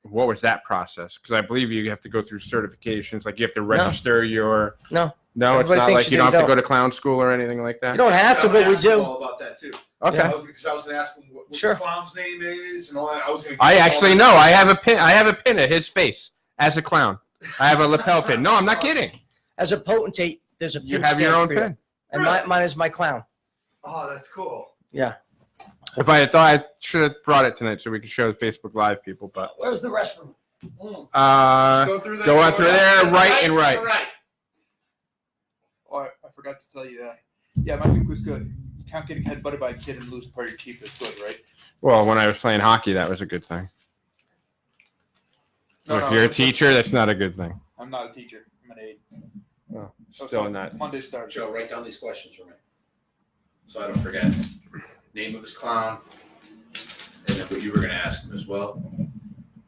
What was that process? Because I believe you have to go through certifications. Like you have to register your. No. No, it's Everybody not thinks like you you don't have to don't. go to clown school or anything like that. You don't have to, but we do. All about that too. Okay. Because I was going to ask him what Sure. the clown's name is and all that. I was going I actually know. I have a pin. I have a pin of his face as a clown. I have a lapel pin. No, I'm not kidding. As a potentate, there's a You pin have your stand own for you. pin. And mine is my clown. Oh, that's cool. Yeah. If I had thought, I should have brought it tonight so we could show the Facebook Live people. But Where's the restroom? Go through go out through there, right and right. Oh, I forgot to tell you that. Yeah, my week was good. Count getting headbutted by a kid and losing part of your teeth is good, right? Well, when I was playing hockey, that was a good thing. No, If no, you're a it's- teacher, that's not a good thing. I'm not a teacher. I'm an aide. Oh, So still not. Monday starts. Joe, write down these questions for me so I don't forget. Name of his clown, and then what you were going to ask him as well.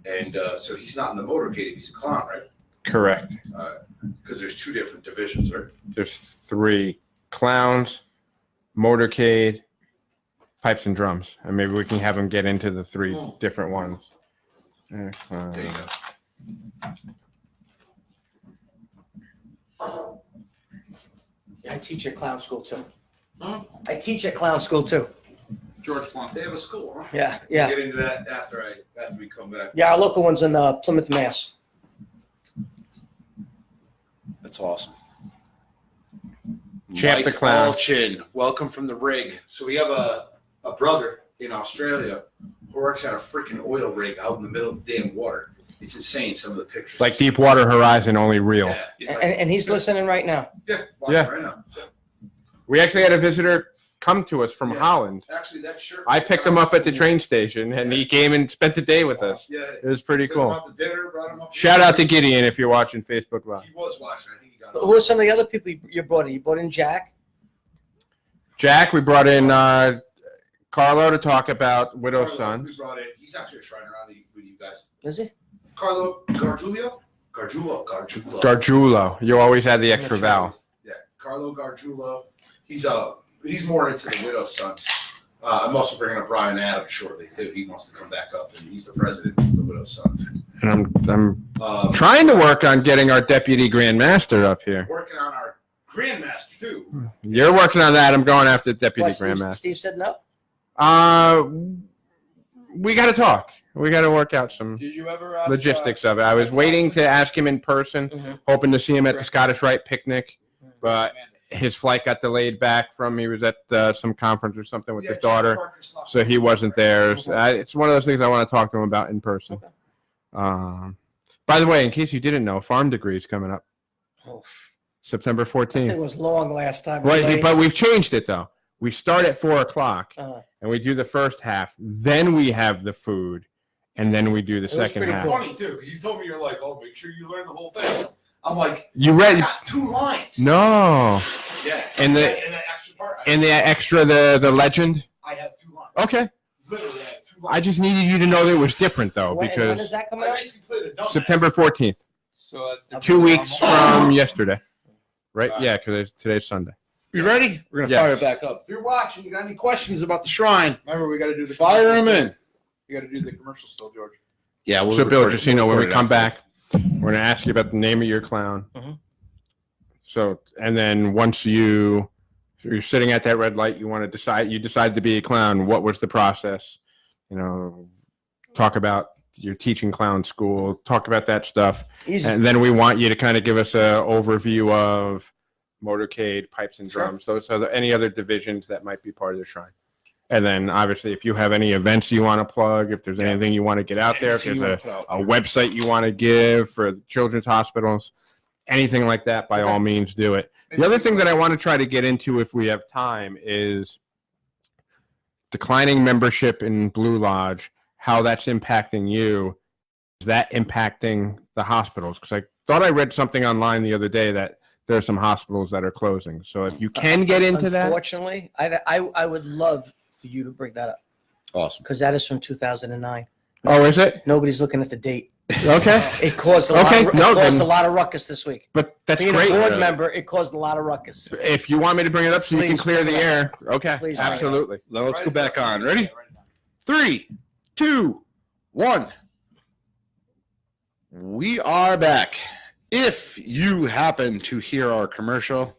And so he's not in the motorcade if he's a clown, right? Correct. Because there's 2 different divisions, right? There's 3 clowns, motorcade, pipes and drums, and maybe we can have them get into the 3 different ones. There you go. I teach at clown school too. Huh? I teach at clown school too. George Flunk. They have a school, huh? Yeah, We'll yeah. get into that after we come back. Yeah, our local one's in Plymouth, Mass. That's awesome. Champ the Clown. Alchin, welcome from the rig. So we have a brother in Australia who works at a freaking oil rig out in the middle of the damn water. It's insane, some of the pictures. Like Deepwater Horizon, only real. Yeah, And he's listening right now. watching Yeah. right now. We actually had a visitor come to us from Yeah. Holland. Actually, that shirt. I picked him up at the train station, and he came and spent the day with us. Yeah. It was pretty Took him cool. out to dinner, brought him up. Shout out to Gideon if you're watching Facebook Live. He was watching. I think he got. Who are some of the other people you brought in? You brought in Jack? Jack, we brought in Carlo to talk about Widow's We Sons. brought in. He's actually a Shriner with you guys. Is he? Carlo Gargiulo. Gargiulo. You always had the extra vowel. Yeah, Carlo Gargiulo. He's more into the Widow's Sons. I'm also bringing up Brian Adams shortly too. He wants to come back up, and he's the president of the Widow's Sons. And I'm trying to work on getting our deputy grandmaster up here. Working on our grandmaster too. You're working on that. I'm going after deputy Why, Steve, grandmaster. Steve said no? We got to talk. We got to work out some Did you ever ask, logistics of it. I was waiting to ask him in person, Mhm. hoping to see him at the Scottish Rite picnic, but Amanda? his flight got delayed back from. He was at some conference or something with his daughter, so he wasn't there. It's one of those things I want to talk to him about in person. Okay. By the way, in case you didn't know, Farm Degree is coming up Oh, September it 14th. was long last time. Right, Late. but we've changed it though. We start at 4:00 Uh, and we do the first half. Then we have the food, and then we do the was second pretty half. cool. Funny too, because you told me you're like, oh, make sure you learn the whole thing. I'm like, You I read? got 2 lines. No. Yeah. And the extra part. and the extra the legend. I have 2 lines. Okay. Literally, I have 2 I lines. just needed you to know that it was different though, when is because that coming I out? basically played a dumbass. September 14th, So that's the 2 weeks from yesterday. Right? Right. Yeah, because today's Sunday. You ready? We're gonna Yeah. fire it back up. If you're watching, you got any questions about the shrine? Remember, we got to do the Fire commercial them still. in. You got to do the commercial still, George. Yeah. So Bill, just so you know, when we come back, we're gonna ask you about the name of your clown. Mhm. So, and then once you're sitting at that red light, you decide to be a clown. What was the process? You know, talk about your teaching clown school, talk about that stuff. Easy. And then we want you to kind of give us an overview of motorcade, pipes and Sure. drums. So any other divisions that might be part of the shrine. And then obviously if you have any events you want to plug, if there's anything you want to get out there, if there's a website you want to give for children's hospitals, anything like that, by all means do it. The other thing that I want to try to get into if we have time is declining membership in Blue Lodge, how that's impacting you. Is that impacting the hospitals? Because thought I read something online the other day that there are some hospitals that are closing. So if you can get into that, unfortunately, I would love for you to bring that up Awesome. because that is from 2009. oh, is it? Nobody's looking at the date. Okay, It caused a Okay, lot of ruckus this week. but that's Being great. a board member, it caused a lot of ruckus. If you want me to bring it up so you can Please clear bring the it air, okay, Please bring it up. absolutely. Now let's Write go it back down. on. Ready? Yeah, write it down. 3, 2, 1. We are back. If you happen to hear our commercial,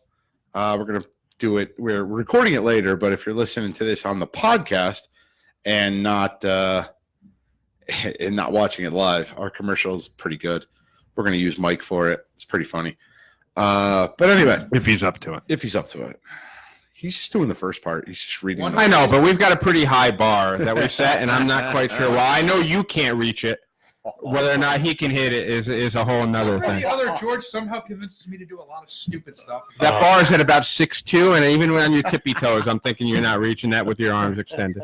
we're going to do it. We're recording it later, but if you're listening to this on the podcast and not watching it live, our commercial is pretty good. We're going to use Mike for it. It's pretty funny. But anyway, If he's up to it. if he's up to it, he's just doing the first part. He's just reading. One- I know, but we've got a pretty high bar that we set, and I'm not quite sure. Well, I know you can't reach it. Whether or not he can hit it is a whole nother Every thing. other George somehow convinces me to do a lot of stupid stuff. That bar is at about 6'2", and even when on your tippy toes, I'm thinking you're not reaching that with your arms extended.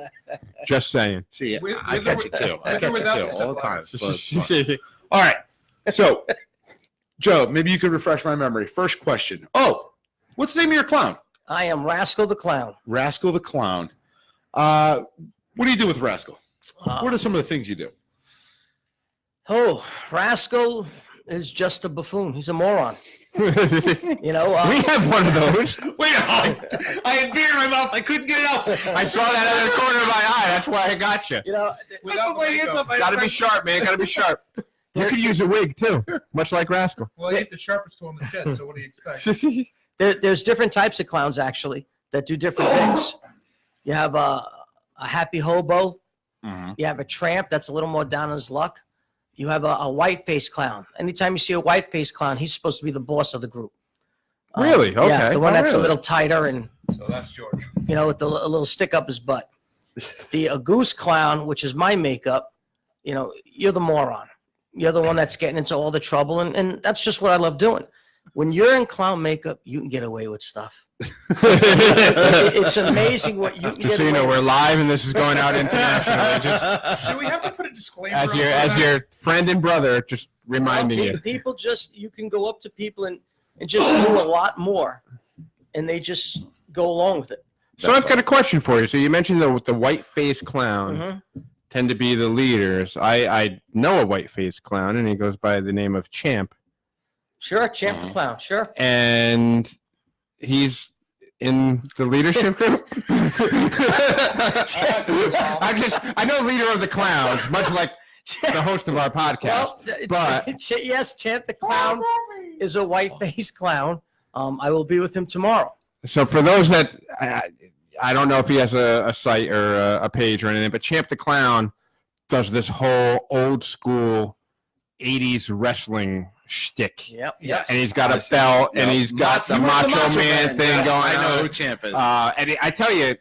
Just saying. See, With- I with catch or it too. I with or catch it without too the all the time. step But it's fun. All right. So, Joe, maybe you could refresh my memory. First question. Oh, what's the name of your clown? I am Rascal the Clown. Rascal the Clown. What do you do with Rascal? What are some of the things you do? Oh, Rascal is just a buffoon. He's a moron. we You know, have one of those. Wait, I had beer in my mouth. I couldn't get it out. I saw that out of the corner of my eye. That's why I got you. you know, Without the makeup. Got to be sharp, man. Got to be sharp. You could use a wig too, much like Rascal. Well, I hit the sharpest tool in the shed, so what do you expect? there's different types of clowns actually that do different things. You have a happy hobo. Mhm. You have a tramp that's a little more down on his luck. You have a white-faced clown. Anytime you see a white-faced clown, he's supposed to be the boss of the group. Really? Yeah, Okay. the one Oh, that's really? a little tighter and, So that's George. you know, with a little stick up his butt. The goose clown, which is my makeup, you know, you're the moron. You're the one that's getting into all the trouble, and that's just what I love doing. When you're in clown makeup, you can get away with stuff. It's amazing what you can Just get so you away know, with. we're live and this is going out internationally. Just Should we have to put a disclaimer as on your that? your friend and brother, just reminding you. People just, you can go up to people and just do a lot more, and they just go along with it. So I've got a question for you. So you mentioned the white-faced clown Mhm. tend to be the leaders. I know a white-faced clown, and he goes by the name of Champ, Sure, Champ the Clown, sure. and he's in the leadership group. I know leader of the clowns, much like the host of our podcast. Well, but- yes, Champ the Clown is a white-faced clown. I will be with him tomorrow. So for those that I don't know if he has a site or a page or anything, but Champ the Clown does this whole old school 80s wrestling shtick. Yep. Yes. And he's got a belt, and Yep. he's got the He was Macho Man thing Yes, going I know on. who Champ is. And I tell you,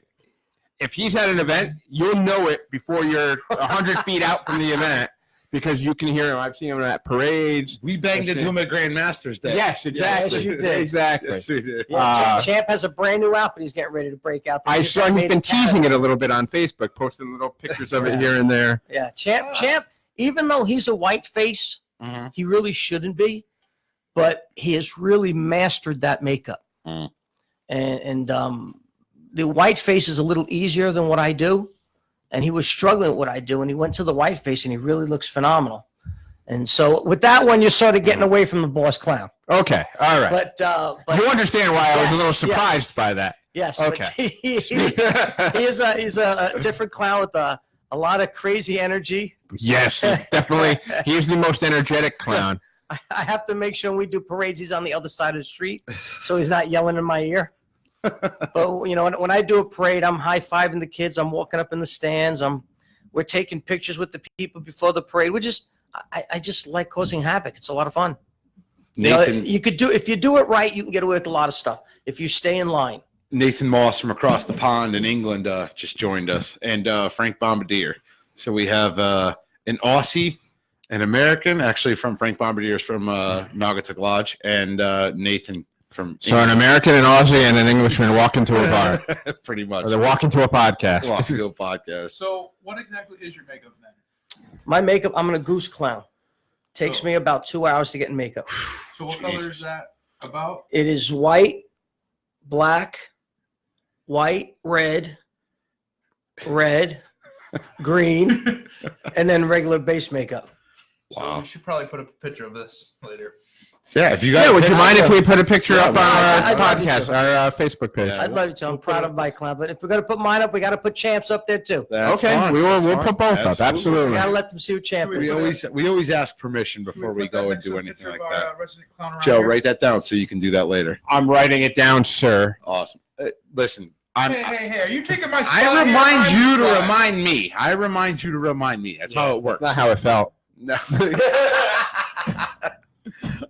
if he's at an event, you'll know it before you're 100 feet out from the event because you can hear him. I've seen him at parades. We banged into him at Grand Masters Day. Yes, exactly. Yes, you did. Exactly. Yes, we did. Yeah, Champ has a brand new outfit he's getting ready to break out. I saw he's been teasing it a little bit on Facebook, posting little pictures of it here and there. Yeah, Champ, even though he's a white face, Mhm. he really shouldn't be, but he has really mastered that makeup. Mm. And the white face is a little easier than what I do. And he was struggling with what I do, and he went to the white face, and he really looks phenomenal. And so with that one, you're sort of getting away from the boss clown. Okay, all right. But You understand why I was a little Yes, surprised yes. by that. yes, Okay. but he's a different clown with a lot of crazy energy. Yes, definitely. He's the most energetic clown. I have to make sure when we do parades, he's on the other side of the street, so he's not yelling in my ear. But you know, when I do a parade, I'm high-fiving the kids. I'm walking up in the stands. We're taking pictures with the people before the parade. I just like causing havoc. It's a lot of fun. Nathan, You could do, if you do it right, you can get away with a lot of stuff. If you stay in line. Nathan Moss from across the pond in England just joined us, and Frank Bombardier. So we have an Aussie, an American, actually from Frank Bombardier's from Naugatuck Lodge, and Nathan from So an American, an Aussie, and an Englishman walk into a bar. pretty much. Or they walk into a podcast. Walk to a podcast. So what exactly is your makeup then? My makeup, I'm a goose clown. Takes me about 2 hours to get in makeup. So what color is that about? It is white, black, white, red, green, and then regular base makeup. So Wow. we should probably put a picture of this later. Yeah, if you got. Yeah, would you mind if we put a picture Yeah, up on our I'd love you podcast, to. our Facebook page? Yeah. I'd love to. I'm proud of my clown, but if we're gonna put mine up, we got to put Champs up there too. That's Okay, fine. we'll That's fine. put both up. We Absolutely. got to let them see who Champ Should is. We always ask permission Should before we put that go and next to do a anything picture like of our, that. resident clown around Joe, here? write that down so you can do that later. I'm writing it down, sir. Awesome. Listen, Hey, are you taking my spot I here? remind I'm you to fine. remind me. I remind you to remind me. That's how it works. Not how it felt. No.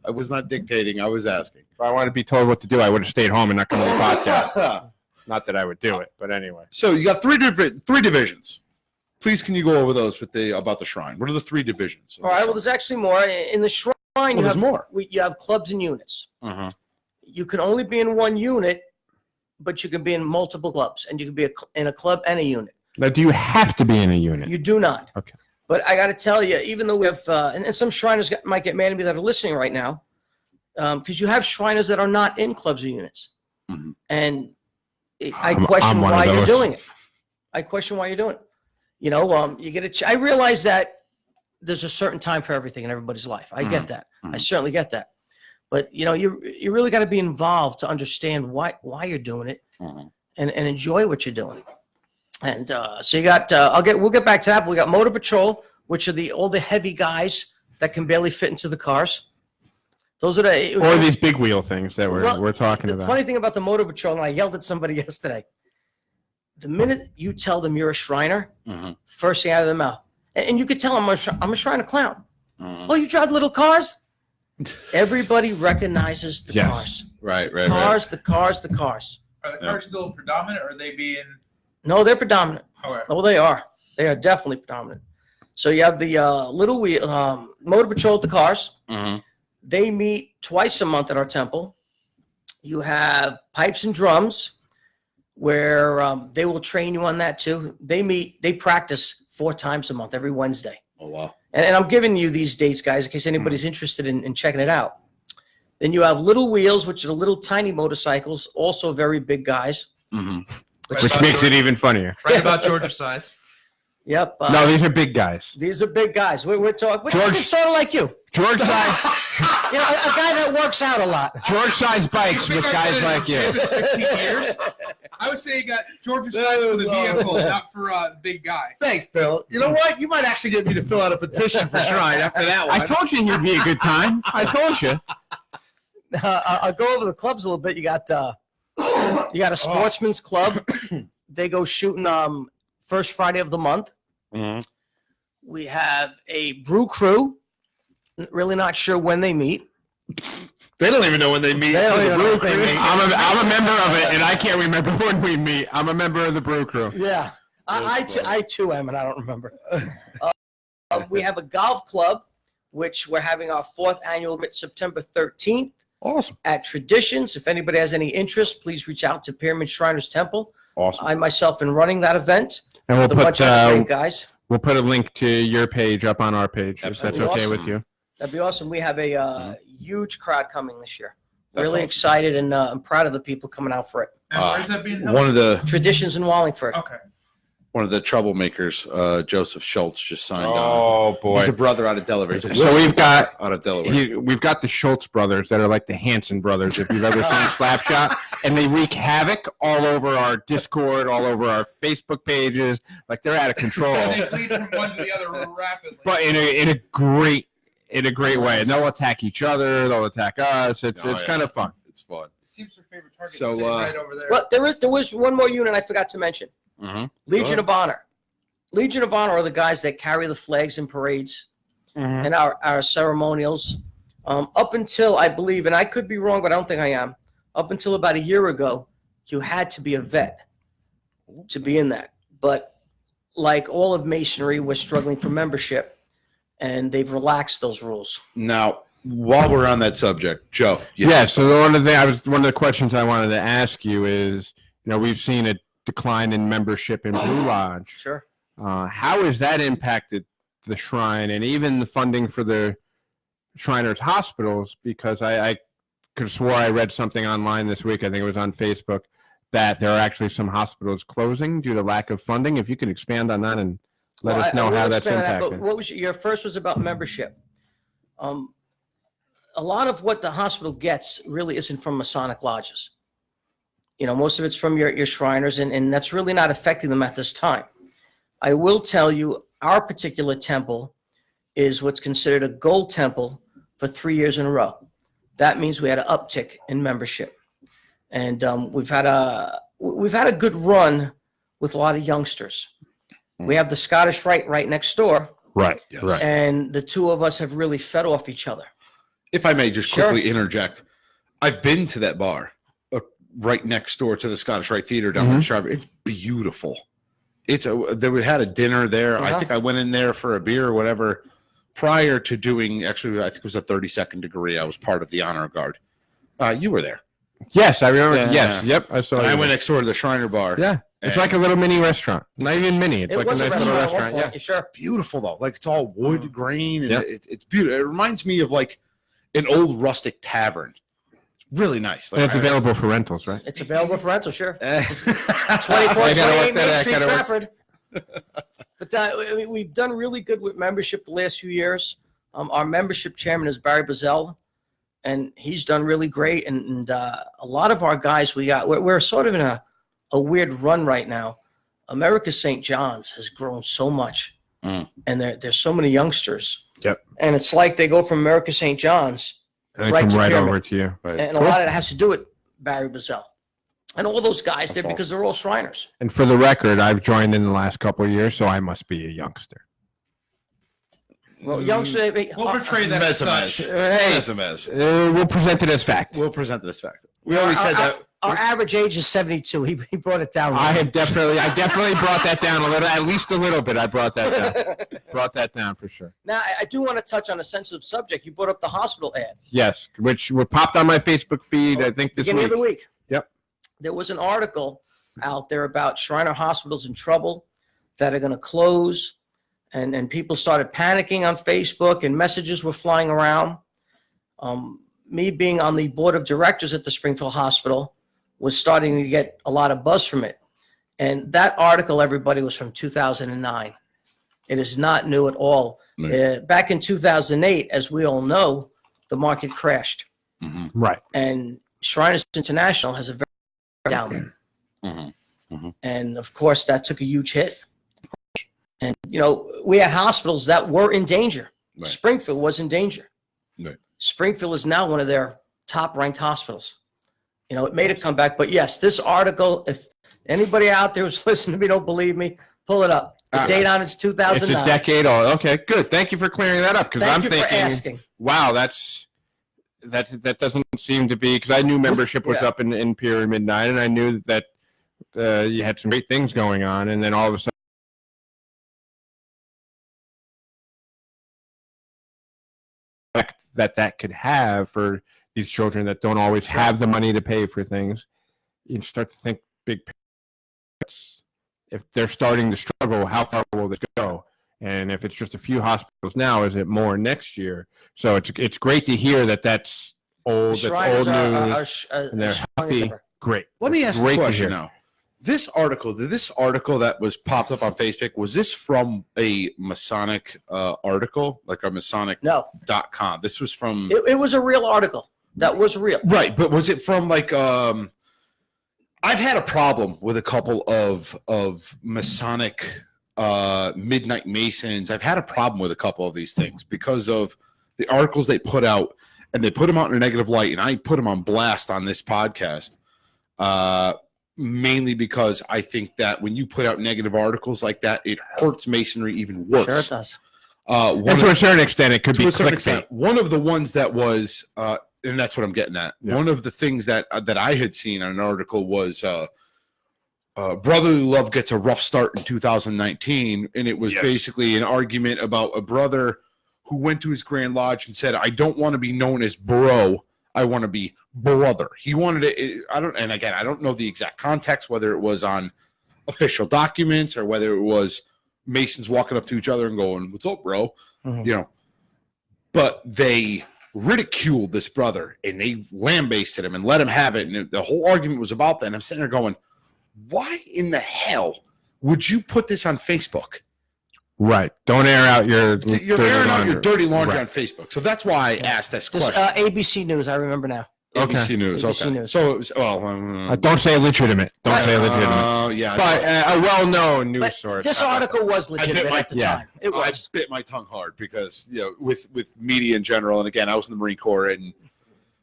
I was not dictating. I was asking. If I wanted to be told what to do, I would have stayed home and not come to the podcast. Not that I would do it, but anyway. So you got three divisions. Please, can you go over those about the shrine? What are the three divisions? of All the right. Well, shrine? there's actually more in the shrine. You there's have more. You have clubs and units. Uh-huh. You can only be in one unit, but you can be in multiple clubs, and you can be in a club and a unit. Now, do you have to be in a unit? You do not. Okay. But I got to tell you, even though we have, and some Shriners might get mad at me that are listening right now, because you have Shriners that are not in clubs or units. Mhm. And I I'm question one of why you're those. doing it. I question why you're doing it. You know, you get I realize that there's a certain time for everything in everybody's life. I get that. I Mhm. certainly get that. But, you know, you really got to be involved to understand why you're doing it Mhm. and enjoy what you're doing. And so you got, we'll get back to that. But we got Motor Patrol, which are all the heavy guys that can barely fit into the cars. Those are the Or these big wheel things that Well, we're talking the about. funny thing about the Motor Patrol, and I yelled at somebody yesterday. The minute you tell them you're a Shriner, Mhm. first thing out of their mouth, and you could tell them I'm a Shriner clown. Mhm. Oh, you drive little cars? Everybody recognizes the Yes. cars. Right. The cars. Are the cars still predominant, or are they being? No, they're predominant. Okay. Oh, they are. They are definitely predominant. So you have the little wheel Motor Patrol at the cars. Mhm. They meet twice a month at our temple. You have Pipes and Drums, where they will train you on that too. They practice 4 times a month, every Wednesday. Oh wow. And I'm giving you these dates, guys, in case anybody's interested in checking it out. Then you have Little Wheels, which are the little tiny motorcycles, also very big guys. Mhm. Which makes it even funnier. Right about Georgia size. Yep. No, these are big guys. These are big guys. We're talking George- sort of like you. George size, You know, a guy that works out a lot. George size bikes You with think I guys said like you. it was 15 years? I would say you got Georgia That size for was the vehicle, not for the big guy. Thanks, Bill. You know what? You might actually get me to fill out a petition for Shrine after that one. I told you it'd be a good time. I told you. I'll go over the clubs a little bit. You got a sportsman's club. They go shooting first Friday of the month. Mhm. We have a brew crew. Really not sure when they meet. They don't even know when they meet. They don't The even know brew when they crew. meet. I'm a member of it, and I can't remember when we meet. I'm a member of the brew crew. Yeah, I too am, and I don't remember. We have a golf club, which we're having our 4th annual September 13th Awesome. at Traditions. If anybody has any interest, please reach out to Pyramid Shriners Temple. Awesome. I myself am running that event And we'll with a bunch put of great guys. we'll put a link to your page up on our page if that's Absolutely. okay with Awesome. you. That'd be awesome. We have a huge crowd coming this year. That's Really awesome. excited, and I'm proud of the people coming out for it. And where's that being held? One of the Traditions in Wallingford. Okay. troublemakers, Joseph Schultz, just signed on. Oh boy! He's a brother out of Delaware. He's a So we've got out of Delaware. we've got the Schultz brothers that are like the Hanson brothers, if you've ever seen Slapshot, and they wreak havoc all over our Discord, all over our Facebook pages. Like they're out of control, They lead from one to the other rapidly. but in a great way. And they'll attack each other. They'll attack us. It's Oh, it's yeah. kind of fun. It's fun. It seems their favorite target So, is sitting uh, right over there. Well, there was one more unit I forgot to mention. Mm-hmm. Legion ahead. of Honor. Legion of Honor are the guys that carry the flags in parades Mm-hmm. and our ceremonials. Up until, I believe, and I could be wrong, but I don't think I am, up until about a year ago, you had to be a vet to be in that. But like all of Masonry, we're struggling for membership, and they've relaxed those rules. Now, while we're on that subject, Joe. Yeah. So one of the questions I wanted to ask you is, we've seen a decline in membership in Blue Lodge. Sure. How has that impacted the shrine and even the funding for the Shriners hospitals, because I could have swore I read something online this week. I think it was on Facebook that there are actually some hospitals closing due to lack of funding. If you could expand on that and let us know I will how that's expand on that, impacting. but what was your first was about membership. A lot of what the hospital gets really isn't from Masonic lodges. Most of it's from your Shriners, and that's really not affecting them at this time. I will tell you, our particular temple is what's considered a gold temple for 3 years in a row. That means we had an uptick in membership, and we've had a good run with a lot of youngsters. We have the Scottish Rite right next door, Right, Yes. right. and the two of us have really fed off each other. If I may just Sure. quickly interject, I've been to that bar right next door to the Scottish Rite Theater down in Stratford. It's beautiful. We had a dinner there. I think I went in there for a beer or whatever prior to doing, actually, I think it was a 32nd degree. I was part of the honor guard. You were there. Yes, I remember. Yeah. Yes, yep. I saw. And I you. went next door to the Shriner bar. Yeah, it's And- like a little mini restaurant. Not even mini. It's It like a was nice a little restaurant at one restaurant. Yeah. point, sure. Beautiful though. Like it's all wood grain and Yeah. it's beautiful. It reminds me of like an old rustic tavern. It's really nice. And it's available for rentals, right? It's available for rental, sure. 24, I gotta 28 work that Main out, Street, gotta work. Stratford. But I mean, we've done really good with membership the last few years. Our membership chairman is Barry Bazell, and he's done really great. And a lot of our guys we're sort of in a weird run right now. America's St. John's has grown so much, and there's so many youngsters. Yep. And it's like they go from America St. John's, And Right come to right Pyramid. over to you. Right. and a lot of it has to do with Barry Bazell. And all those guys there That's because they're all Shriners. And for the record, I've joined in the last couple of years, so I must be a youngster. Well, youngsters. We'll portray that as such. Mezimez. We'll present it as fact. We'll present this fact. We always said that. Our average age is 72. He brought it down. I definitely brought that down a little, at least a little bit. I brought that down. Brought that down for sure. Now, I do want to touch on a sensitive subject. You brought up the hospital ad. Yes, which popped on my Facebook feed. I think this Beginning of week. the week. Yep. There was an article out there about Shriner hospitals in trouble that are going to close, and people started panicking on Facebook, and messages were flying around. Me being on the board of directors at the Springfield Hospital was starting to get a lot of buzz from it. And that article, everybody, was from 2009. It is not new at all. Right. Back in 2008, as we all know, the market crashed. Right. And Shriners International has a very down. And of course, that took a huge hit. And, we had hospitals that were in danger. Right. Springfield was in danger. Right. Springfield is now one of their top ranked hospitals. It made a comeback. But yes, this article, if anybody out there who's listening to me don't believe me, pull it up. The date on it's It's 2009. a decade old. Okay, good. Thank you for clearing that up, because Thank I'm you for thinking, asking. wow, that doesn't seem to be, because I knew membership was Yeah. up in Pyramid 9, and I knew that you had some great things going on, and then all of a sudden, that could have for these children that don't always have the money to pay for things, you start to think big picture. If they're starting to struggle, how far will this go? And if it's just a few hospitals now, is it more next year? So it's great to hear that's old, that's Shriners old are news, and they're Shriners healthy. are- Great. Let me It's ask you a great to question hear. now. This article that was popped up on Facebook, was this from a Masonic article, like a Masonic.com? No, This was from it was a real article. That was real. right, but was it from like I've had a problem with a couple of Masonic Midnight Masons. I've had a problem with a couple of these things because of the articles they put out, and they put them out in a negative light, and I put them on blast on this podcast. Mainly because I think that when you put out negative articles like that, it hurts Masonry even worse. Sure it does. And to a certain extent, it could be To a certain clickbait. extent, one of the ones that was, and that's what I'm getting at. Yeah. One of the things that I had seen on an article was brotherly love gets a rough start in 2019, and it was Yes. basically an argument about a brother who went to his Grand Lodge and said, "I don't want to be known as bro. I want to be brother." He wanted it. I don't know the exact context, whether it was on official documents or whether it was Masons walking up to each other and going, "What's up, bro?" Mhm. You know, but they ridiculed this brother and they lambasted him and let him have it. And the whole argument was about that. And I'm sitting there going, why in the hell would you put this on Facebook? Right. Don't air out your dirty laundry Right. on Facebook. So that's why I asked this This question. ABC News, I remember now. ABC News. ABC Okay. News. So it was, don't say legitimate. Don't say legitimate. Oh, yeah. But a well-known news But source. this article was legitimate my- at the yeah. time. It I was. bit my tongue hard because, with media in general, and again, I was in the Marine Corps, and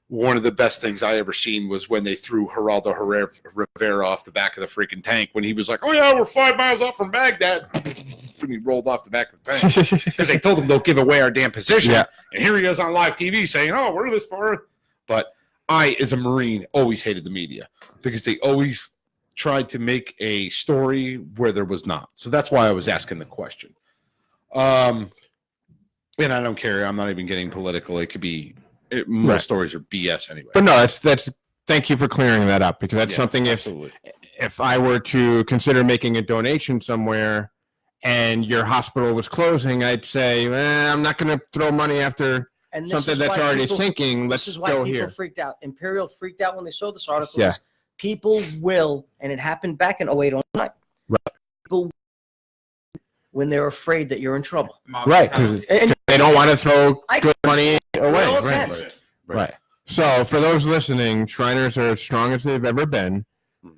one of the best things I ever seen was when they threw Geraldo Rivera off the back of the freaking tank when he was like, "Oh yeah, we're 5 miles out from Baghdad," and he rolled off the back of the tank because they told him don't give away our damn position. Yeah. And here he is on live TV saying, "Oh, we're this far," but I, as a Marine, always hated the media because they always tried to make a story where there was not. So that's why I was asking the question. And I don't care. I'm not even getting political. It could be most Right. stories are BS anyway. But no, that's. Thank you for clearing that up because that's Yeah, something. absolutely. If I were to consider making a donation somewhere, and your hospital was closing, I'd say I'm not going to throw money after And this something is that's why already people, sinking. This Let's is why go people here. freaked out. Imperial freaked out when they saw this article. Yeah. People will, and it happened back in 08, 09. Right. People, when they're afraid that you're in trouble. Right. 'Cause And they don't want to throw I- good money away. all Right. can. Right. So for those listening, Shriners are as strong as they've ever been,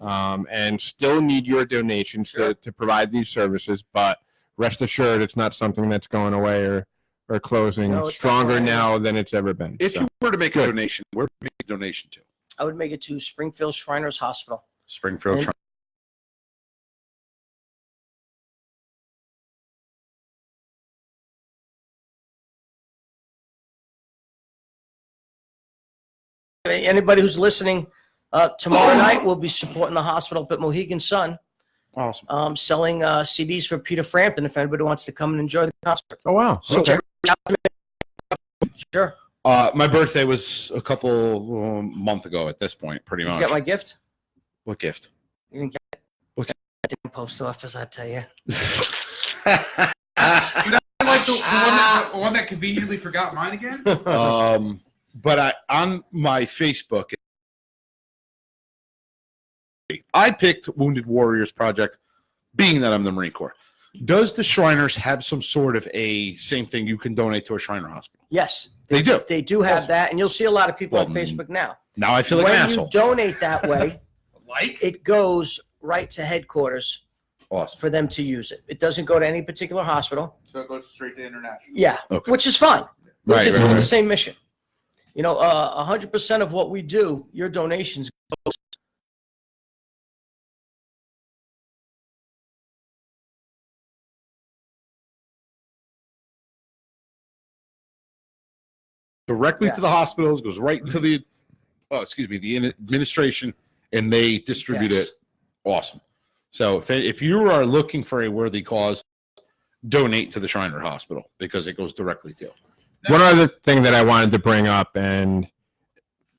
and still need your donations Sure. to provide these services. But rest assured, it's not something that's going away or closing. No, it's not Stronger going now than it's ever been. If So, you were to make a Good. donation, where would you make a donation to? I would make it to Springfield Shriners Hospital. Springfield. And- Anybody who's listening, tomorrow night we'll be supporting the hospital up at Mohegan Sun, Awesome. selling CDs for Peter Frampton if anybody wants to come and enjoy the concert. oh wow. So- Okay. Sure. My birthday was a couple month ago at this point, pretty Did you much. get my gift? What gift? You didn't get it. Okay. I didn't post office, I tell you. Like the one that conveniently forgot mine again. But on my Facebook, I picked Wounded Warriors Project, being that I'm the Marine Corps. Does the Shriners have some sort of a same thing you can donate to a Shriner hospital? Yes, They do. they do have that, and you'll see a lot of people on Well, Facebook now. Now I feel like an When asshole. you donate that way, Like it goes right to headquarters Awesome. for them to use it. It doesn't go to any particular hospital. so it goes straight to international. Yeah, Okay. which is fine. Right, It's right, all the right. same mission. 100% of what we do, your donations goes. Directly to Yes. the hospitals, goes right into the administration, and they distribute Yes. it. Awesome. So if you are looking for a worthy cause, donate to the Shriner Hospital because it goes directly to. One other thing that I wanted to bring up, and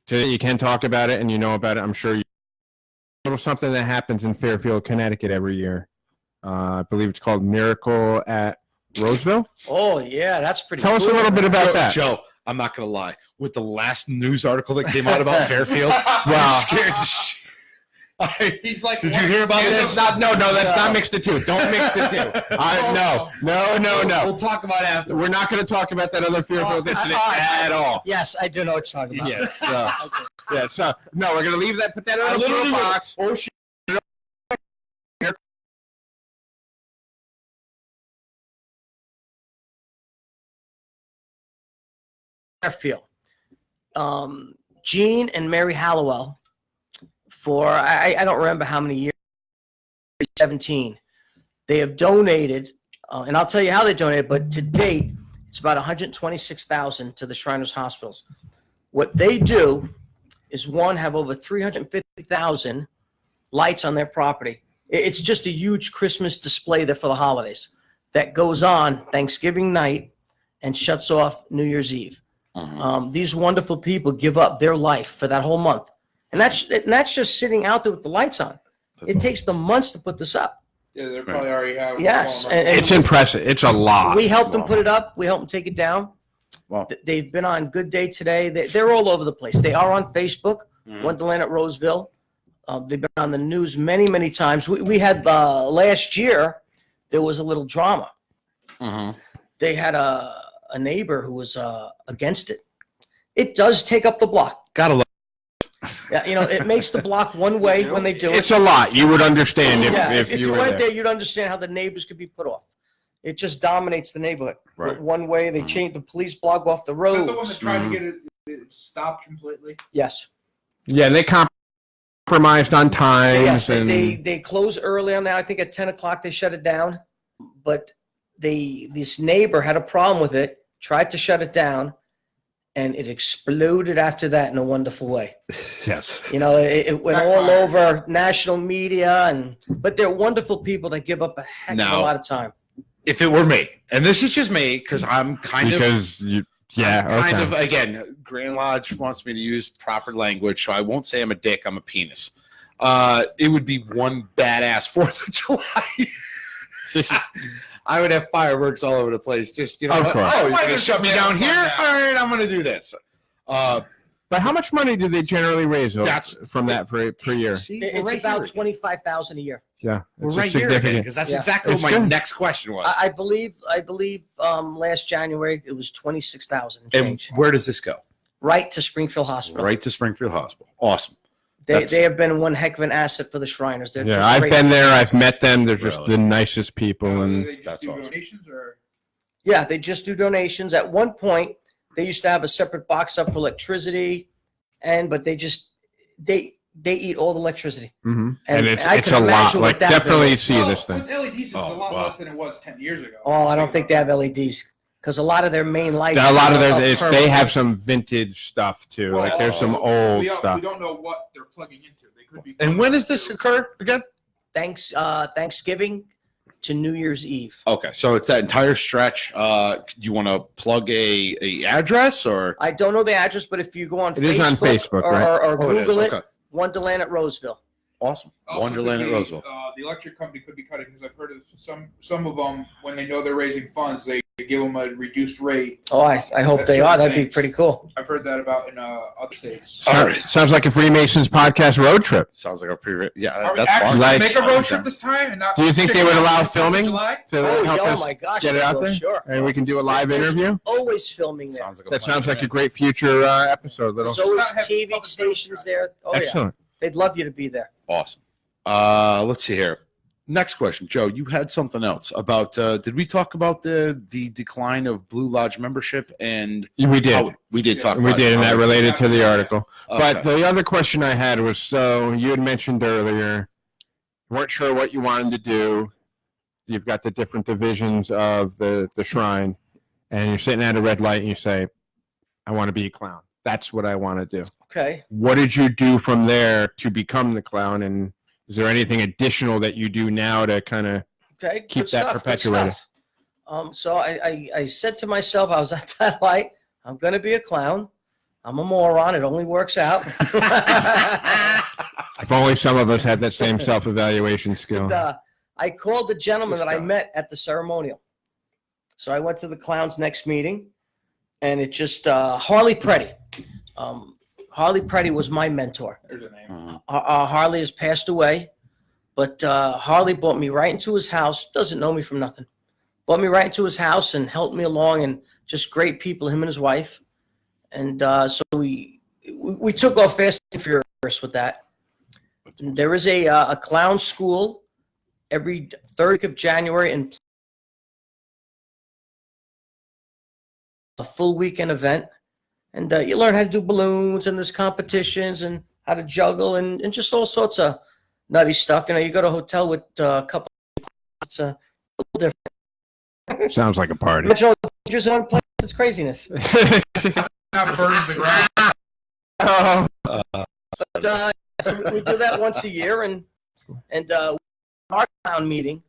you can talk about it and you know about it, I'm sure you. A little something that happens in Fairfield, Connecticut every year. I believe it's called Miracle at Roseville. Oh, yeah, that's pretty Tell us a cool. little bit about that. Joe, I'm not going to lie. With the last news article that came out about Fairfield, Wow. I'm scared to shit. He's like, Did you hear about this? No, that's not mixed the two. Don't mix the two. No. We'll talk about it after. We're not going to talk about that other Fairfield incident at all. Yes, I do know what you're talking about. Yes. Okay. Yeah. So no, we're going to leave that. Put that in a little box. Oh shit! Fairfield. Gene and Mary Hallowell, for I don't remember how many years, 17, they have donated, and I'll tell you how they donated, but to date, it's about $126,000 to the Shriners Hospitals. What they do is, one, have over 350,000 lights on their property. It's just a huge Christmas display there for the holidays that goes on Thanksgiving night and shuts off New Year's Eve. These wonderful people give up their life for that whole month. And that's just sitting out there with the lights on. It takes them months to put this up. Yeah, they're probably already have. Yes, and It's impressive. It's a lot. We helped them put it up. We helped them take it down. Wow. They've been on Good Day Today. They're all over the place. They are on Facebook. Wonderland at Roseville. They've been on the news many, many times. We had last year, there was a little drama. They had a neighbor who was against it. It does take up the block. Gotta love. Yeah, it makes the block one way when they do it. It's a lot. You would understand If if you you were went there. there, you'd understand how the neighbors could be put off. It just dominates the neighborhood. Right. One way, they change the police block off the Is that the one that roads. tried to get it stopped completely? Yes. Yeah, and they compromised on times. Yes, and they close early on now. I think at 10 o'clock they shut it down. But this neighbor had a problem with it, tried to shut it down, and it exploded after that in a wonderful way. yes. It went all over national media, but they're wonderful people that give up a heck of a Now- lot of time. If it were me, and this is just me, because I'm kind of again, Grand Lodge wants me to use proper language, so I won't say I'm a dick. I'm a penis. It would be one badass 4th of July. I would have fireworks all over the place. Just Of course. you're gonna shut me down here? All right, I'm gonna do this. But how much money do they generally raise That's- from that per year? See, It's we're right about here. $25,000 a year. Yeah, We're it's right here again, because that's Yeah. exactly It's what my good. next question was. I believe last January it was 26,000 and And change. where does this go? Right to Springfield Hospital. Right to Springfield Hospital. Awesome. They have been one heck of an asset for the Shriners. They're Yeah, just I've great. been there. I've met them. They're just Really? the nicest people. Do And they just That's do awesome. donations or? Yeah, they just do donations. At one point, they used to have a separate box up for electricity, but they eat all the electricity. and And it's I it's can a lot. imagine what Like that definitely bill- see Well, this thing. With LEDs, it's a Oh, lot wow. less than it was 10 years ago. Oh, I don't think they have LEDs because a lot of their main lights. A lot of are they permanent. have some vintage stuff too. Well, Like there's some also, old we don't, stuff. We don't know what they're plugging into. They could be. And when does this occur again? Thanksgiving to New Year's Eve. Okay, so it's that entire stretch. Do you want to plug a address or? I don't know the address, but if you go on It is on Facebook, or, right? or Oh, it is, Google it, okay. Wonderland at Roseville. Awesome. Also, Wonderland could at be, Roseville. The electric company could be cutting because I've heard of some of them when they know they're raising funds, they give them a reduced rate. Oh, I hope they are. That'd be pretty cool. I've heard that about in other states. All right. Sounds like a Freemasons podcast road trip. Sounds like a pre. Yeah, Are we that's actually fine. gonna Like- make a road trip this time? And not Do you think they stick would around allow until filming July? to help us my gosh. get it out well, there? Sure. And we can do a live interview. Always filming there. Sounds like a That plan. sounds like a great future episode. Little There's always Not have TV public stations road there. Oh, yeah. excellent. They'd love you to be there. Awesome. Let's see here. Next question, Joe. You had something else about. Did we talk about the decline of Blue Lodge membership and We did. how we did talk. We about did, and that it. related to the article. But Okay. the other question I had was, so you had mentioned earlier, you weren't sure what you wanted to do. You've got the different divisions of the shrine, and you're sitting at a red light, and you say, I want to be a clown. That's what I want to do. Okay. What did you do from there to become the clown? And is there anything additional that you do now to kind of Okay. Keep Good that stuff, good perpetuated. stuff. So I said to myself, I was at that light, I'm going to be a clown. I'm a moron. It only works out. if only some of us had that same self-evaluation skill? And, I called the gentleman This that I guy. met at the ceremonial. So I went to the clown's next meeting, and it just Harley Preddy. Harley Preddy was my mentor. There's a name. Harley has passed away, but Harley brought me right into his house. Doesn't know me from nothing. Brought me right into his house and helped me along, and just great people, him and his wife. And so we took off fast and furious with that. There is a clown school every 3rd of January, and a full weekend event. And you learn how to do balloons, and there's competitions, and how to juggle, and just all sorts of nutty stuff. You know, you go to a hotel with a couple. It's a little different. Sounds like a party. But you know, just in one place, it's craziness. Not burning the ground. But so we do that once a year, and our town meeting,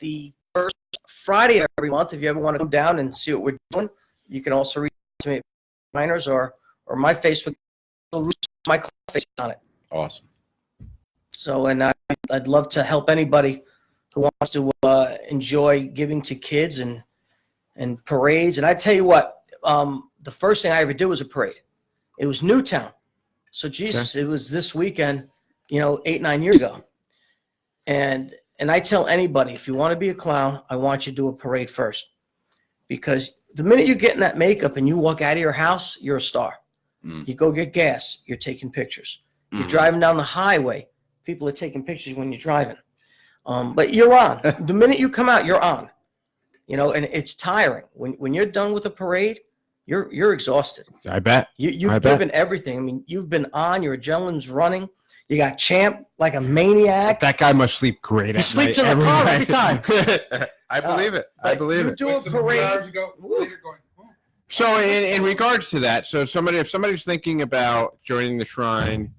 the first Friday of every month. If you ever want to come down and see what we're doing, you can also reach out to me at Miners or my Facebook, Russo, my face on it. Awesome. So, and I'd love to help anybody who wants to enjoy giving to kids and parades. And I tell you what, the first thing I ever did was a parade. It was Newtown. So Jesus, it was this weekend, 8, 9 years ago. And I tell anybody, if you want to be a clown, I want you to do a parade first. Because the minute you get in that makeup and you walk out of your house, you're a star. You go get gas, you're taking pictures. You're driving down the highway, people are taking pictures when you're driving. But you're on. The minute you come out, you're on. And it's tiring. When you're done with a parade, you're exhausted. I bet. You've given everything. I mean, you've been on, your adrenaline's running. You got Champ like a maniac. That guy must sleep great. He sleeps in the car every time. I believe it. I believe it. Do a parade. Hours ago, later going, So in regards to that, so if somebody's thinking about joining the shrine,